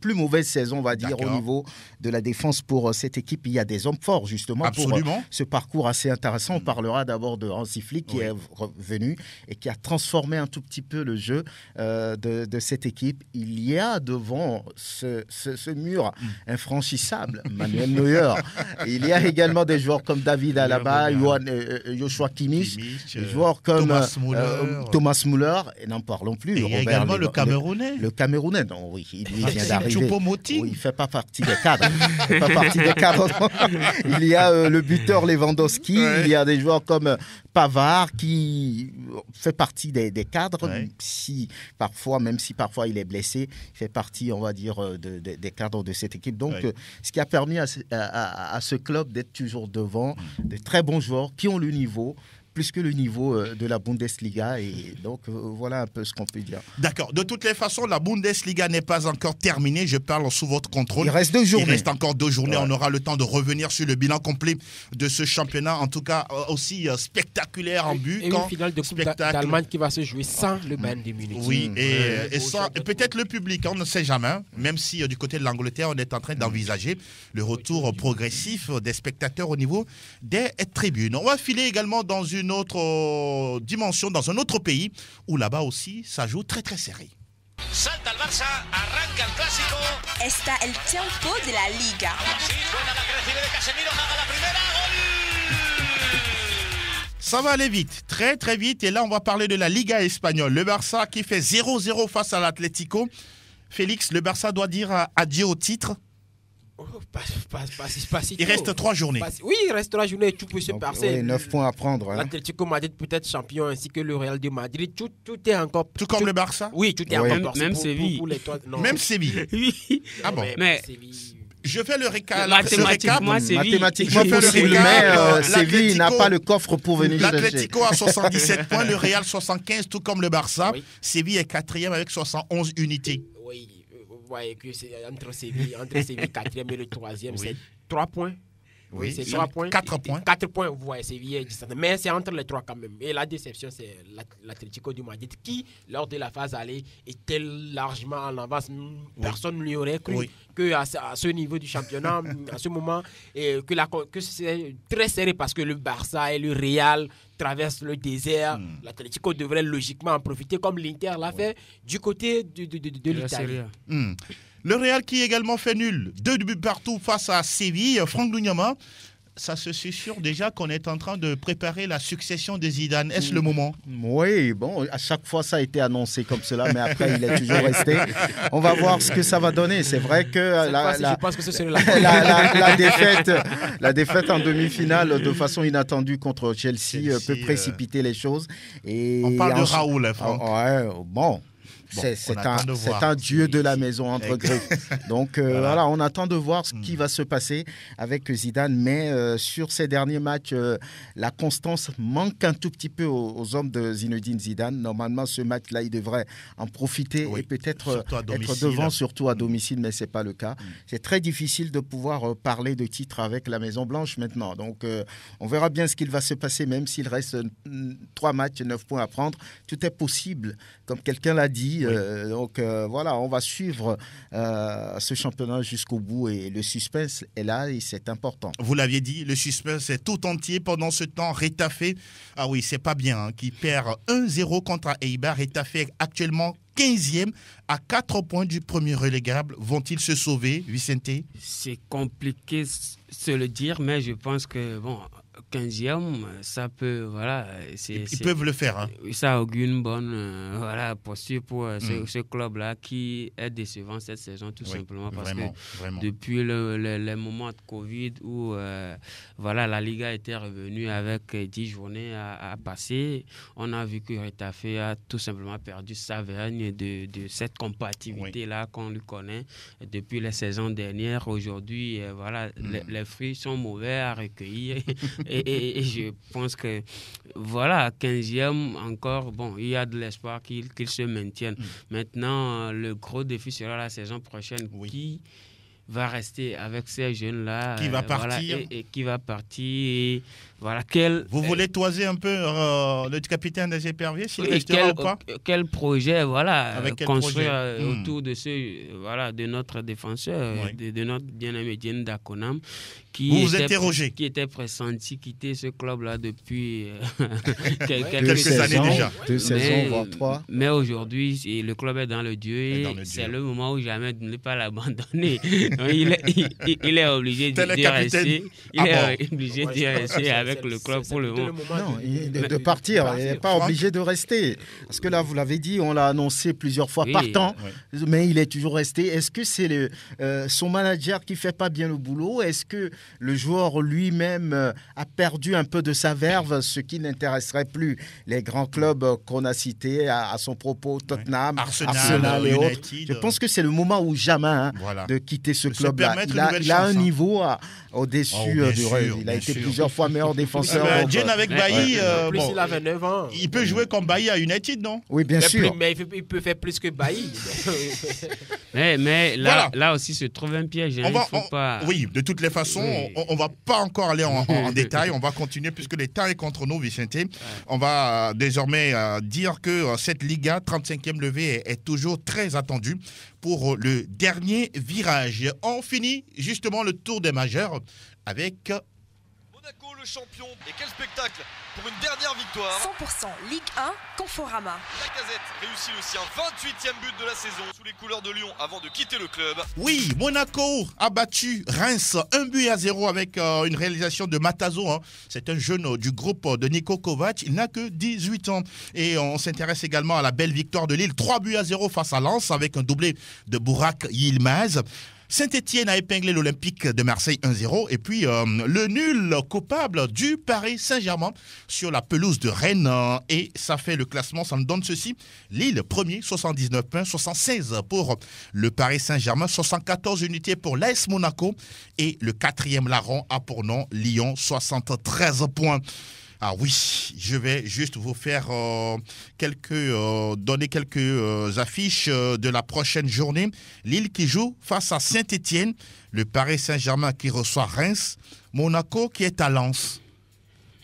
plus mauvaise saison, on va dire, au niveau de la défense pour cette équipe. Il y a des hommes forts justement pour ce parcours assez intéressant. On parlera d'abord de Hansi Flick qui est revenu et qui a transformé un tout petit peu le jeu de cette équipe. Il y a devant ce mur infranchissable, Manuel Neuer. Il y a également des joueurs comme David Alaba, Joshua Kimmich, des joueurs comme Thomas Müller, et n'en parlons plus. Et Robert également le Camerounais. Le Camerounais, non, oui, il vient d'arriver. Oui, il ne fait pas partie des cadres. Il y a le buteur Lewandowski, il y a des joueurs comme Pavard qui fait partie des cadres, même si parfois il est blessé, il fait partie, on va dire, des cadres de cette équipe. Donc, ce qui a permis à ce club d'être toujours devant, de très bons joueurs qui ont le niveau, plus que le niveau de la Bundesliga. Et donc, voilà un peu ce qu'on peut dire. D'accord. De toutes les façons, la Bundesliga n'est pas encore terminée. Je parle sous votre contrôle. Il reste 2 journées. Il reste encore 2 journées. Ouais. On aura le temps de revenir sur le bilan complet de ce championnat. En tout cas, aussi spectaculaire en but. Et une finale de Coupe d'Allemagne qui va se jouer sans le Bayern de Munich. Oui, et peut-être le public, on ne sait jamais. Même si du côté de l'Angleterre, on est en train d'envisager le retour progressif des spectateurs au niveau des tribunes. On va filer également dans une une autre dimension, dans un autre pays, où là-bas aussi, ça joue très très serré. Salta el Barça, arranca el clásico. Está el tiempo de la Liga. Sí, buena la que recibe de Casemiro, Jaga la primera, gol. Ça va aller vite, très très vite. Et là, on va parler de la Liga espagnole. Le Barça qui fait 0-0 face à l'Atlético. Félix, le Barça doit dire adieu au titre. Il reste 3 journées. Oui, il reste 3 journées, tout peut se passer. Oui, 9 points à prendre. Hein. L'Atlético Madrid peut être champion ainsi que le Real de Madrid. Tout est encore. Tout comme le Barça. Oui, tout est encore. Même Séville. Même Séville. Oui. Ah bon. Mais je fais le récap. Mathématiquement, Mathématiquement possible, mais Séville n'a pas le coffre pour venir chercher. L'Atlético a 77 points, le Real 75, tout comme le Barça. Oui. Séville est 4e avec 71 unités. Oui. Ouais, que c'est entre Séville 4e et le 3e, c'est 3 points. Oui, c'est 3 points. 4 points. 4 points, vous voyez, Séville est distante. Mais c'est entre les 3 quand même. Et la déception, c'est l'Atlético de Madrid qui, lors de la phase aller, était largement en avance. Personne ne lui aurait cru qu'à ce niveau du championnat, à ce moment, que c'est très serré parce que le Barça et le Real traversent le désert. L'Atlético devrait logiquement en profiter comme l'Inter l'a fait du côté de l'Italie. Le Real qui également fait nul. 2 buts partout face à Séville. Franck Lugnama, ça se susurre déjà qu'on est en train de préparer la succession de Zidane. Est-ce le moment? Oui, bon, à chaque fois ça a été annoncé comme cela, mais après il est toujours resté. On va voir ce que ça va donner. C'est vrai que je pense que ce serait la défaite en demi-finale de façon inattendue contre Chelsea peut précipiter les choses. Et on parle de Raoul, Franck. Bon, c'est un dieu de la maison, entre griffes. Donc voilà, on attend de voir ce qui va se passer avec Zidane. Mais sur ces derniers matchs, la constance manque un tout petit peu aux hommes de Zinedine Zidane. Normalement, ce match-là, il devrait en profiter et peut-être être devant, surtout à domicile, mais ce n'est pas le cas. C'est très difficile de pouvoir parler de titre avec la Maison Blanche maintenant. Donc on verra bien ce qu'il va se passer, même s'il reste 3 matchs, 9 points à prendre. Tout est possible, comme quelqu'un l'a dit. Donc voilà, on va suivre ce championnat jusqu'au bout et le suspense est là et c'est important. Vous l'aviez dit, le suspense est tout entier pendant ce temps. Retafe, ah oui, c'est pas bien, qui perd 1-0 contre Eibar. Retafe est actuellement 15e à 4 points du premier relégable. Vont-ils se sauver, Vicente? C'est compliqué se le dire, mais je pense que 15e, ça peut, voilà. Ils peuvent le faire. Hein. Ça augure une bonne posture pour ce club-là qui est décevant cette saison, tout simplement parce que depuis le moment de Covid où la Liga était revenue avec 10 journées à passer, on a vu que Retafe a tout simplement perdu sa vergne de cette compatibilité-là qu'on lui connaît depuis les saisons dernières. Aujourd'hui, les fruits sont mauvais à recueillir. Et je pense que 15e encore, il y a de l'espoir qu'il se maintienne. Maintenant, le gros défi sera la saison prochaine. Qui va rester avec ces jeunes-là? Qui va partir et qui va partir et Vous voulez toiser un peu le capitaine des Éperviers, s'il restera ou pas? Quel projet construire autour de de notre défenseur, de notre bien-aimé Dieng Dakonam, qui était pressenti quitter ce club-là depuis quelques années déjà. 2 saisons, voire 3. Mais aujourd'hui, le club est dans le Dieu et c'est le moment où jamais de ne pas l'abandonner. Il est obligé d'y rester. Il est obligé d'y rester avec le club pour le moment. Non, de partir. Il n'est pas obligé de rester. Parce que là, vous l'avez dit, on l'a annoncé plusieurs fois partant, mais il est toujours resté. Est-ce que c'est son manager qui ne fait pas bien le boulot? Est-ce que le joueur lui-même a perdu un peu de sa verve, ce qui n'intéresserait plus les grands clubs qu'on a cités à son propos, Tottenham, Arsenal et autres? Je pense que c'est le moment ou jamais de quitter ce club-là. Il a un niveau au-dessus du reste. Il a été plusieurs fois meilleur défenseur. Dieng avec Bailly, il a 29 ans. Il peut jouer comme Bailly à United, non? Oui, bien sûr. Mais il peut faire plus que Bailly. mais là aussi se trouve un piège. Oui, de toutes les façons, on ne va pas encore aller en détail. On va continuer puisque le temps est contre nous, Vicente. On va désormais dire que cette Liga, 35e levée, est toujours très attendue pour le dernier virage. On finit justement le tour des majeurs avec Monaco le champion. Et quel spectacle pour une dernière victoire. 100% Ligue 1, Conforama. Lacazette réussit le sien, 28e but de la saison sous les couleurs de Lyon avant de quitter le club. Oui, Monaco a battu Reims 1-0 avec une réalisation de Matazo. Hein. C'est un jeune du groupe de Niko Kovac. Il n'a que 18 ans. Et on s'intéresse également à la belle victoire de Lille. 3-0 face à Lens avec un doublé de Burak Yilmaz. Saint-Etienne a épinglé l'Olympique de Marseille 1-0 et puis le nul coupable du Paris Saint-Germain sur la pelouse de Rennes et ça fait le classement, ça nous donne ceci. Lille premier, 79 points, 76 pour le Paris Saint-Germain, 74 unités pour l'AS Monaco et le 4e larron a pour nom Lyon, 73 points. Ah oui, je vais juste vous faire donner quelques affiches de la prochaine journée. Lille qui joue face à Saint-Etienne, le Paris Saint-Germain qui reçoit Reims, Monaco qui est à Lens.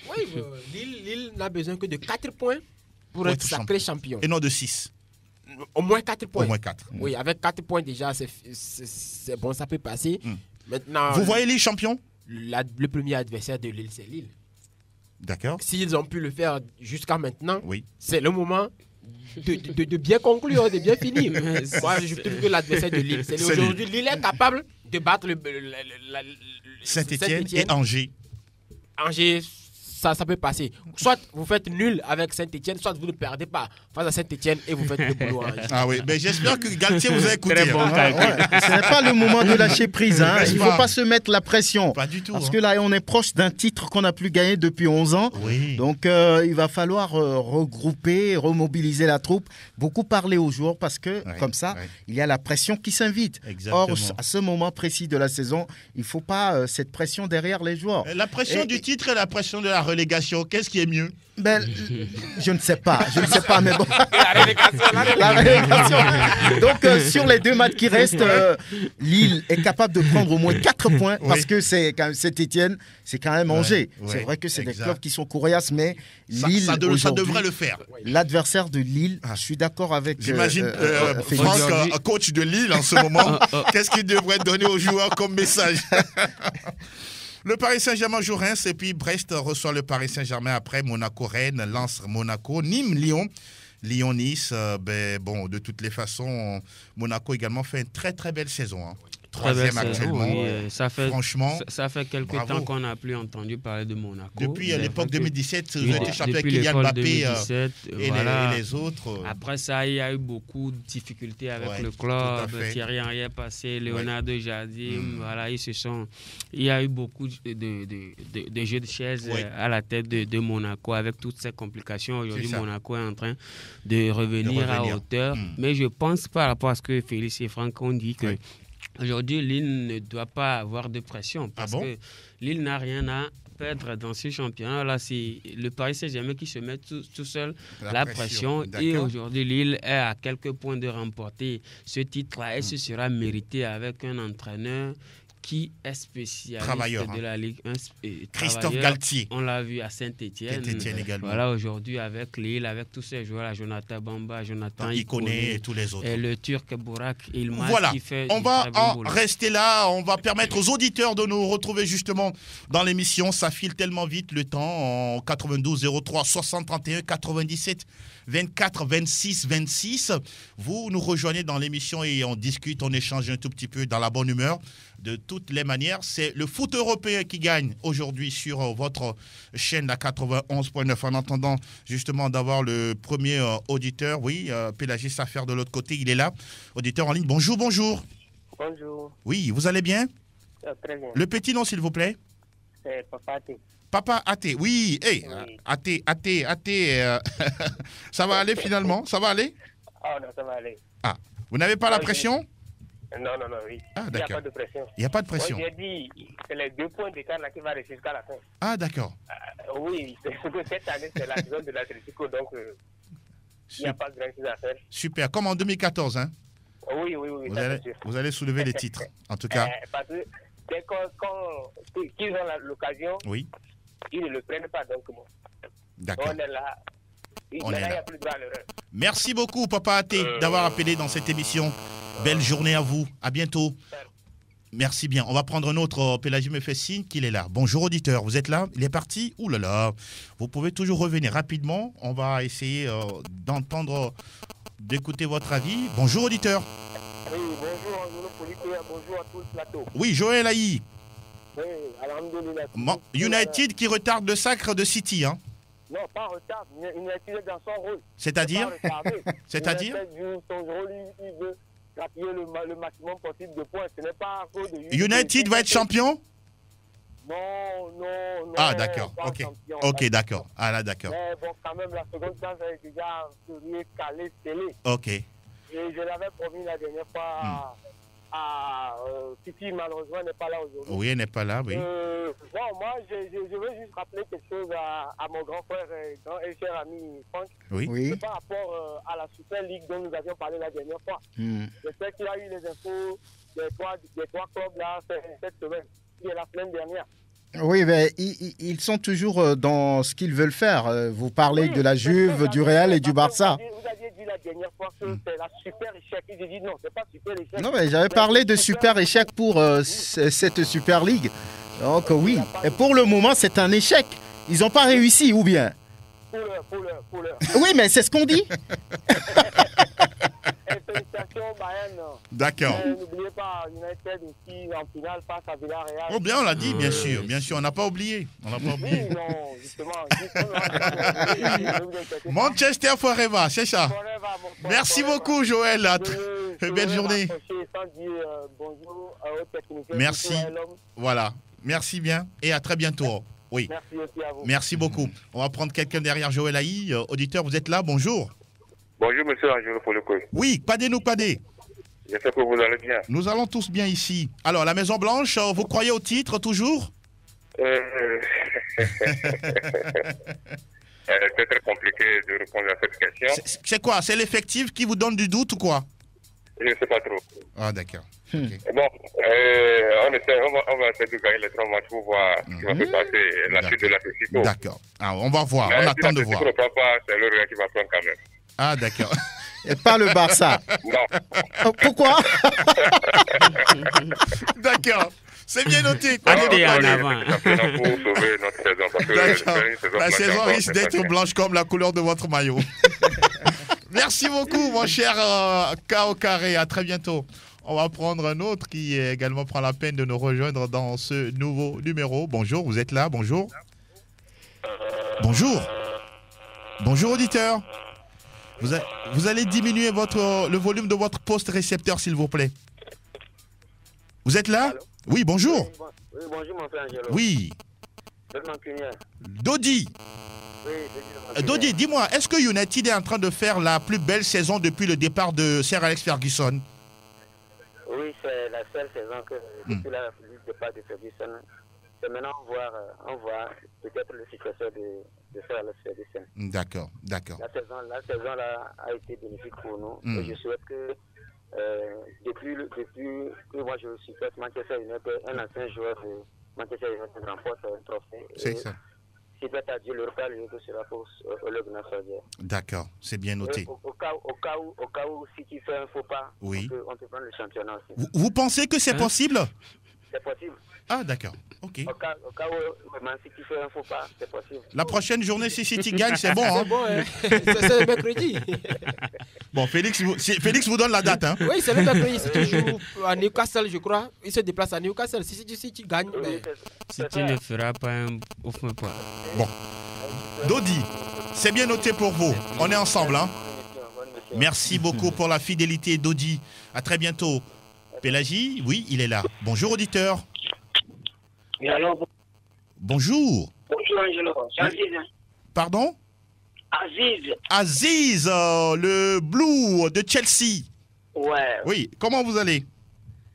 Oui, Lille n'a besoin que de 4 points pour être sacré champion. Et non de 6. Au moins 4 points. Au moins 4. Oui, avec 4 points déjà, c'est bon, ça peut passer. Maintenant, vous voyez Lille champion? Le premier adversaire de Lille, c'est Lille. D'accord. S'ils ont pu le faire jusqu'à maintenant, oui, c'est le moment de bien conclure, de bien finir. Moi, je trouve que l'adversaire de Lille, c'est aujourd'hui. Lille est capable de battre Saint-Etienne et Angers. Angers, ça peut passer. Soit vous faites nul avec Saint-Etienne, soit vous ne perdez pas face à Saint-Etienne et vous faites le boulot. Ah oui, mais j'espère que Galtier vous a écouté. Très bon Ce n'est pas le moment de lâcher prise. Hein. Il ne faut pas se mettre la pression. Pas du tout. Parce que là, on est proche d'un titre qu'on n'a plus gagné depuis 11 ans. Oui. Donc, il va falloir regrouper, remobiliser la troupe. Beaucoup parler aux joueurs parce que, comme ça, il y a la pression qui s'invite. Or, à ce moment précis de la saison, il ne faut pas cette pression derrière les joueurs. La pression du titre et la pression de la relégation, qu'est-ce qui est mieux? Je ne sais pas, mais bon. La relégation. Donc, sur les 2 matchs qui restent, Lille est capable de prendre au moins 4 points parce que c'est quand même Saint-Etienne, c'est quand même Angers. C'est vrai que c'est des clubs qui sont coriaces, mais Lille, ça devrait le faire. L'adversaire de Lille, je suis d'accord avec. J'imagine Franck, coach de Lille en ce moment, qu'est-ce qu'il devrait donner aux joueurs comme message? Le Paris Saint-Germain joue Reims et puis Brest reçoit le Paris Saint-Germain après Monaco-Rennes, Lens-Monaco, Nîmes-Lyon, Lyon-Nice. De toutes les façons, Monaco également fait une très très belle saison. Hein. 3e actuellement. Oui. Franchement, ça fait quelques temps qu'on n'a plus entendu parler de Monaco. Depuis l'époque 2017, vous avez été champion avec Kylian Mbappé et les autres. Après ça, il y a eu beaucoup de difficultés avec le club. Thierry Henry est passé, Leonardo Jardim, il y a eu beaucoup de jeux de chaises à la tête de Monaco avec toutes ces complications. Aujourd'hui, Monaco est en train de revenir à hauteur. Mais je pense par rapport à ce que Félix et Franck ont dit que aujourd'hui, Lille ne doit pas avoir de pression parce que Lille n'a rien à perdre dans ce championnat-là. C'est le Paris Saint-Germain qui se met tout seul la pression. Et aujourd'hui, Lille est à quelques points de remporter ce titre-là et ce sera mérité avec un entraîneur qui est spécialiste de la Ligue 1. Christophe Galtier. On l'a vu à Saint-Etienne. Voilà, aujourd'hui, avec Lille, avec tous ces joueurs, Jonathan Bamba, Jonathan Ikoné et tous les autres. Et le Turc Burak Yilmaz qui fait on va rester là. On va permettre aux auditeurs de nous retrouver justement dans l'émission. Ça file tellement vite le temps en 92 03 60 31 97 24 26 26. Vous nous rejoignez dans l'émission et on discute, on échange un tout petit peu dans la bonne humeur. De toutes les manières, c'est le foot européen qui gagne aujourd'hui sur votre chaîne, la 91.9. En attendant justement d'avoir le premier auditeur, Pélagis Affaire de l'autre côté, il est là. Auditeur en ligne, bonjour. Bonjour. Oui, vous allez bien? Très bien. Le petit nom, s'il vous plaît? C'est Papa Athé. Papa Athé, oui. Athé. Ça va aller finalement? Ça va aller? Ah non, ça va aller. Ah, vous n'avez pas la pression? Non, oui. Ah, il n'y a pas de pression. Il n'y a pas de pression. Moi, j'ai dit, c'est les 2 points d'écart là qui va rester jusqu'à la fin. Ah, d'accord. Oui, c'est que cette année, c'est la saison de l'Atlético, donc il n'y a pas grand chose à faire. Super, comme en 2014, hein? Oui. Vous allez soulever les titres, en tout cas. Parce que dès qu'ils ont l'occasion, ils ne le prennent pas, donc bon. D'accord. On est là. On est là. Merci beaucoup, Papa Athé, d'avoir appelé dans cette émission. Belle journée à vous. À bientôt. Merci bien. On va prendre un autre. Pélagie me fait signe qu'il est là. Bonjour auditeur, vous êtes là? Il est parti? Ouh là là. Vous pouvez toujours revenir rapidement. On va essayer d'écouter votre avis. Bonjour auditeur. Oui, bonjour Angelo Polité, bonjour à tout le plateau. Oui, Joël Aïe. Oui, alhamdoulilah. United qui retarde le sacre de City, hein? Non, pas retard. United est dans son rôle. C'est-à-dire? C'est-à-dire? Son rôle, il veut grappiller le maximum possible de points. Ce n'est pas à cause de United va être champion? Non. Ah, d'accord. Ok. Champion, ok, d'accord. Ah là, d'accord. Mais bon, quand même, la seconde place est déjà calée, scellée. Ok. Et je l'avais promis la dernière fois à Titi, malheureusement, n'est pas là aujourd'hui. Oui, elle n'est pas là, oui. Bon, moi, je veux juste rappeler quelque chose à mon grand frère et cher ami Franck. Oui. Par rapport à la Super League dont nous avions parlé la dernière fois. Je sais qu'il a eu les infos des trois clubs là cette semaine, la semaine dernière. Oui, mais ils sont toujours dans ce qu'ils veulent faire. Vous parlez de la Juve, du Real et du Barça. Vous aviez dit la dernière fois que c'est la super échec. J'ai dit non, c'est pas super échec. Non, mais j'avais parlé de super échec pour cette Super League. Donc oui, et pour le moment, c'est un échec. Ils n'ont pas réussi, ou bien? Pour l'heure. Oui, mais c'est ce qu'on dit. Félicitations, Bayern. D'accord. N'oubliez pas, United aussi en finale face à Villarreal. Oh bien, on l'a dit, bien sûr, on n'a pas oublié. Oui, non, justement. Manchester Forever, c'est ça. Merci beaucoup, Joël. Belle journée. Merci. Voilà. Merci bien et à très bientôt. Oui. Merci aussi à vous. Merci beaucoup. On va prendre quelqu'un derrière Joël Aïe. Auditeur, vous êtes là, bonjour. Bonjour, monsieur Angelo Poloko. Oui, padez-nous, padez. J'espère que vous allez bien. Nous allons tous bien ici. Alors, la Maison Blanche, vous croyez au titre toujours? C'est très compliqué de répondre à cette question. C'est quoi? C'est l'effectif qui vous donne du doute ou quoi? Je ne sais pas trop. Ah, d'accord. Okay. Bon, on va essayer de gagner les 3 matchs pour voir ce qui va se passer, la suite de la Classico. D'accord. Ah, on va voir, on attend de voir. Si la Classico ne prend pas, c'est le Real qui va prendre quand même. Ah, d'accord. Et pas le Barça. Non. Pourquoi? D'accord. C'est bien noté. Allez en avant. Pour sauver notre saison. Parce que la saison risque d'être blanche comme la couleur de votre maillot. Merci beaucoup, mon cher K.O. Carré. À très bientôt. On va prendre un autre qui également prend la peine de nous rejoindre dans ce nouveau numéro. Bonjour, vous êtes là? Bonjour. Bonjour. Bonjour, auditeur. Vous allez diminuer le volume de votre poste récepteur, s'il vous plaît. Vous êtes là? Allô? Oui, bonjour. Oui, bonjour, mon frère Angelo. Oui. Dodi. Oui, Dodi, dis-moi, est-ce que United est en train de faire la plus belle saison depuis le départ de Sir Alex Ferguson? Oui, c'est la seule saison que depuis le départ de Ferguson. Et maintenant, on voit peut-être le successeur de Sir Alex Ferguson. D'accord. La saison là a été bénéfique pour nous. Et je souhaite que depuis que moi je supporte Manchester United, un ancien joueur de Manchester United remporte un trophée. C'est ça. Si peut-être à Dieu le repas, le sera pour le Gunnar Solskjaer. D'accord, c'est bien noté. Au cas où si tu fais un faux pas, oui. on peut prendre le championnat aussi. Vous pensez que c'est possible? C'est possible. Ah, d'accord. Ok. Au cas où Man City fait un faux pas, c'est possible. La prochaine journée, si City gagne, c'est bon. Hein? C'est bon, hein? C'est mercredi. Bon, Félix vous donne la date. Hein? Oui, c'est le mercredi. Si tu joues à Newcastle, je crois, il se déplace à Newcastle. Si tu gagnes, Oui, City ne fera pas un ouf point. Bon. Dodi, c'est bien noté pour vous. On est ensemble. Hein? Merci beaucoup pour la fidélité, Dodi. À très bientôt. Pélagie, oui, il est là. Bonjour, auditeur. Et alors, bonjour. Bonjour, Angelo. C'est Aziz. Pardon? Aziz, le Blue de Chelsea. Ouais. Oui, comment vous allez?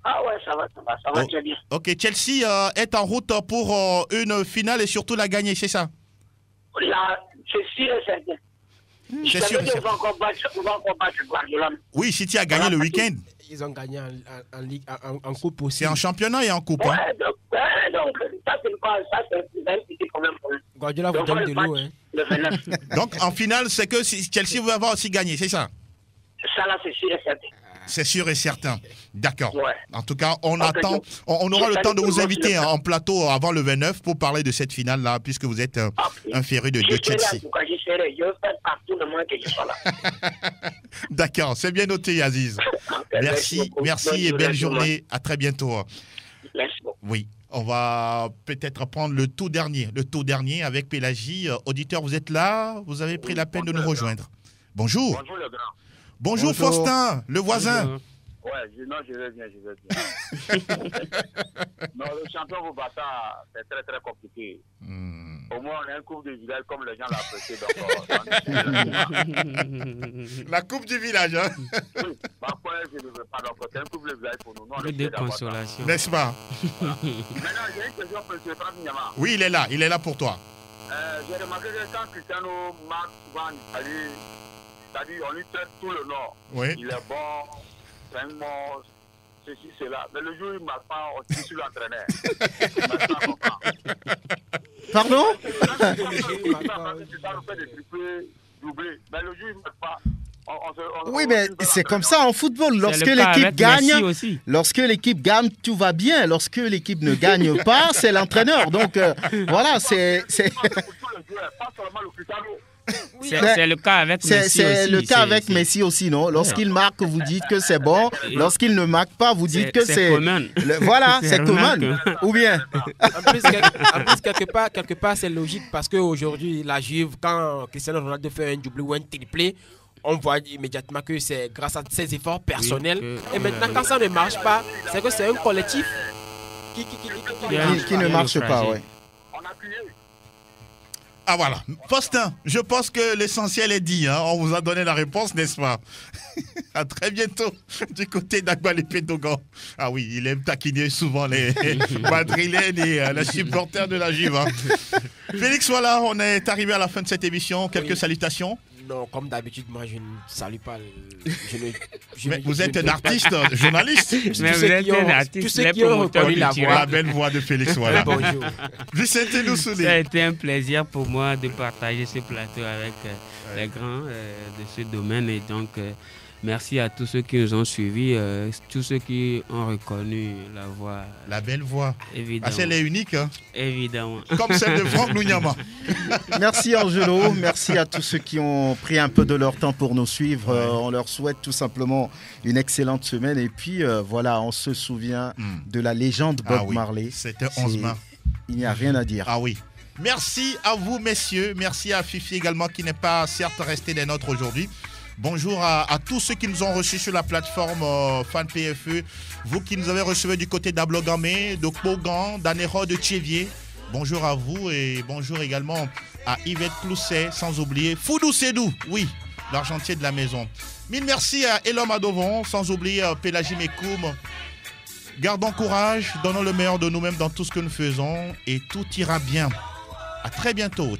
Ah ouais, ça va très bien. Ok, Chelsea est en route pour une finale et surtout la gagner, c'est ça? Là, c'est sûr et certain. C'est sûr. On va encore battre Guardiola. Oui, City a gagné le week-end. Ils ont gagné en Ligue, en Coupe aussi. C'est en championnat et en Coupe. Ouais, hein? donc ça c'est un petit problème pour eux. Guardiola vous donne de l'eau. Hein. Le 29. Donc en finale, c'est que Chelsea va avoir aussi gagné, c'est ça? Ça là, c'est sûr et certain. C'est sûr et certain. D'accord. Ouais. En tout cas, on attend. On aura le temps de vous inviter en plateau avant le 29 pour parler de cette finale-là, puisque vous êtes un féru de Chelsea. Je serai. Je fais partout le moins que je sois là. D'accord, c'est bien noté, Aziz. Merci et belle journée. À très bientôt. Merci beaucoup. Oui. On va peut-être prendre le tout dernier avec Pélagie. Auditeur, vous êtes là? Vous avez pris la peine de nous rejoindre. Bonjour. Bonjour, le grand. Bonjour, Faustin, le voisin. Bonjour. Ouais, je vais bien. Non, le champion vous bat ça, c'est très très compliqué. Au moins, on a une coupe de village comme les gens l'apprécient. La coupe du village, hein? Oui, parfois, je ne veux pas. Donc, c'est une coupe de village pour nous. De consolation. N'est-ce pas? Voilà. Maintenant, j'ai une question pour M. Franck Nyama. Oui, il est là pour toi. J'ai remarqué que quand Cristiano marque souvent en Italie, c'est-à-dire on lui traite tout le Nord. Oui. Il est bon, c'est un bon, ceci, cela. Mais le jour où il ne marque pas, on tire sur l'entraîneur. Pardon? Oui, mais c'est comme ça en football. Lorsque l'équipe gagne, tout va bien. Lorsque l'équipe ne gagne pas, c'est l'entraîneur. Donc voilà, c'est le cas avec Messi aussi. C'est le cas avec Messi aussi, non? Lorsqu'il marque, vous dites que c'est bon. Lorsqu'il ne marque pas, vous dites que c'est... Voilà, c'est commun. Ou bien... En plus, quelque part, c'est logique parce qu'aujourd'hui, la Juve, quand Cristiano Ronaldo fait un doublé ou un triplé, on voit immédiatement que c'est grâce à ses efforts personnels. Et maintenant, quand ça ne marche pas, c'est que c'est un collectif qui ne marche pas, oui. Ah voilà, Faustin, je pense que l'essentiel est dit, hein. On vous a donné la réponse, n'est-ce pas? À très bientôt du côté d'Agbalépé Dogan. Ah oui, il aime taquiner souvent les madrilènes et les supporters de la Juve. Hein. Félix, voilà, on est arrivé à la fin de cette émission. Quelques salutations. Non, comme d'habitude, moi je ne salue pas. Vous êtes un artiste, journaliste. Mais vous êtes un artiste, tous ceux qui ont reconnu la belle voix de Félix, voilà. Bonjour. Vicente Noussouli. Ça a été un plaisir pour moi de partager ce plateau avec les grands de ce domaine. Et donc, merci à tous ceux qui nous ont suivis, tous ceux qui ont reconnu la voix. La belle voix. Évidemment. Ah, celle est unique, hein? Évidemment. Comme celle de Franck Nyama. Merci Angelo, merci à tous ceux qui ont pris un peu de leur temps pour nous suivre. On leur souhaite tout simplement une excellente semaine. Et puis voilà, on se souvient de la légende Bob Marley. C'était 11 mains. Il n'y a rien à dire. Ah oui. Merci à vous, messieurs. Merci à Fifi également, qui n'est pas certes resté des nôtres aujourd'hui. Bonjour à tous ceux qui nous ont reçus sur la plateforme Fan PFE. Vous qui nous avez reçus du côté d'Ablogamé, de Kogan, d'Anero, de Tchévier. Bonjour à vous et bonjour également à Yvette Plousset, sans oublier Foudou Sédou, oui, l'argentier de la maison. Mille merci à Elom Adovon, sans oublier Pélagie Mekoum. Gardons courage, donnons le meilleur de nous-mêmes dans tout ce que nous faisons et tout ira bien. À très bientôt.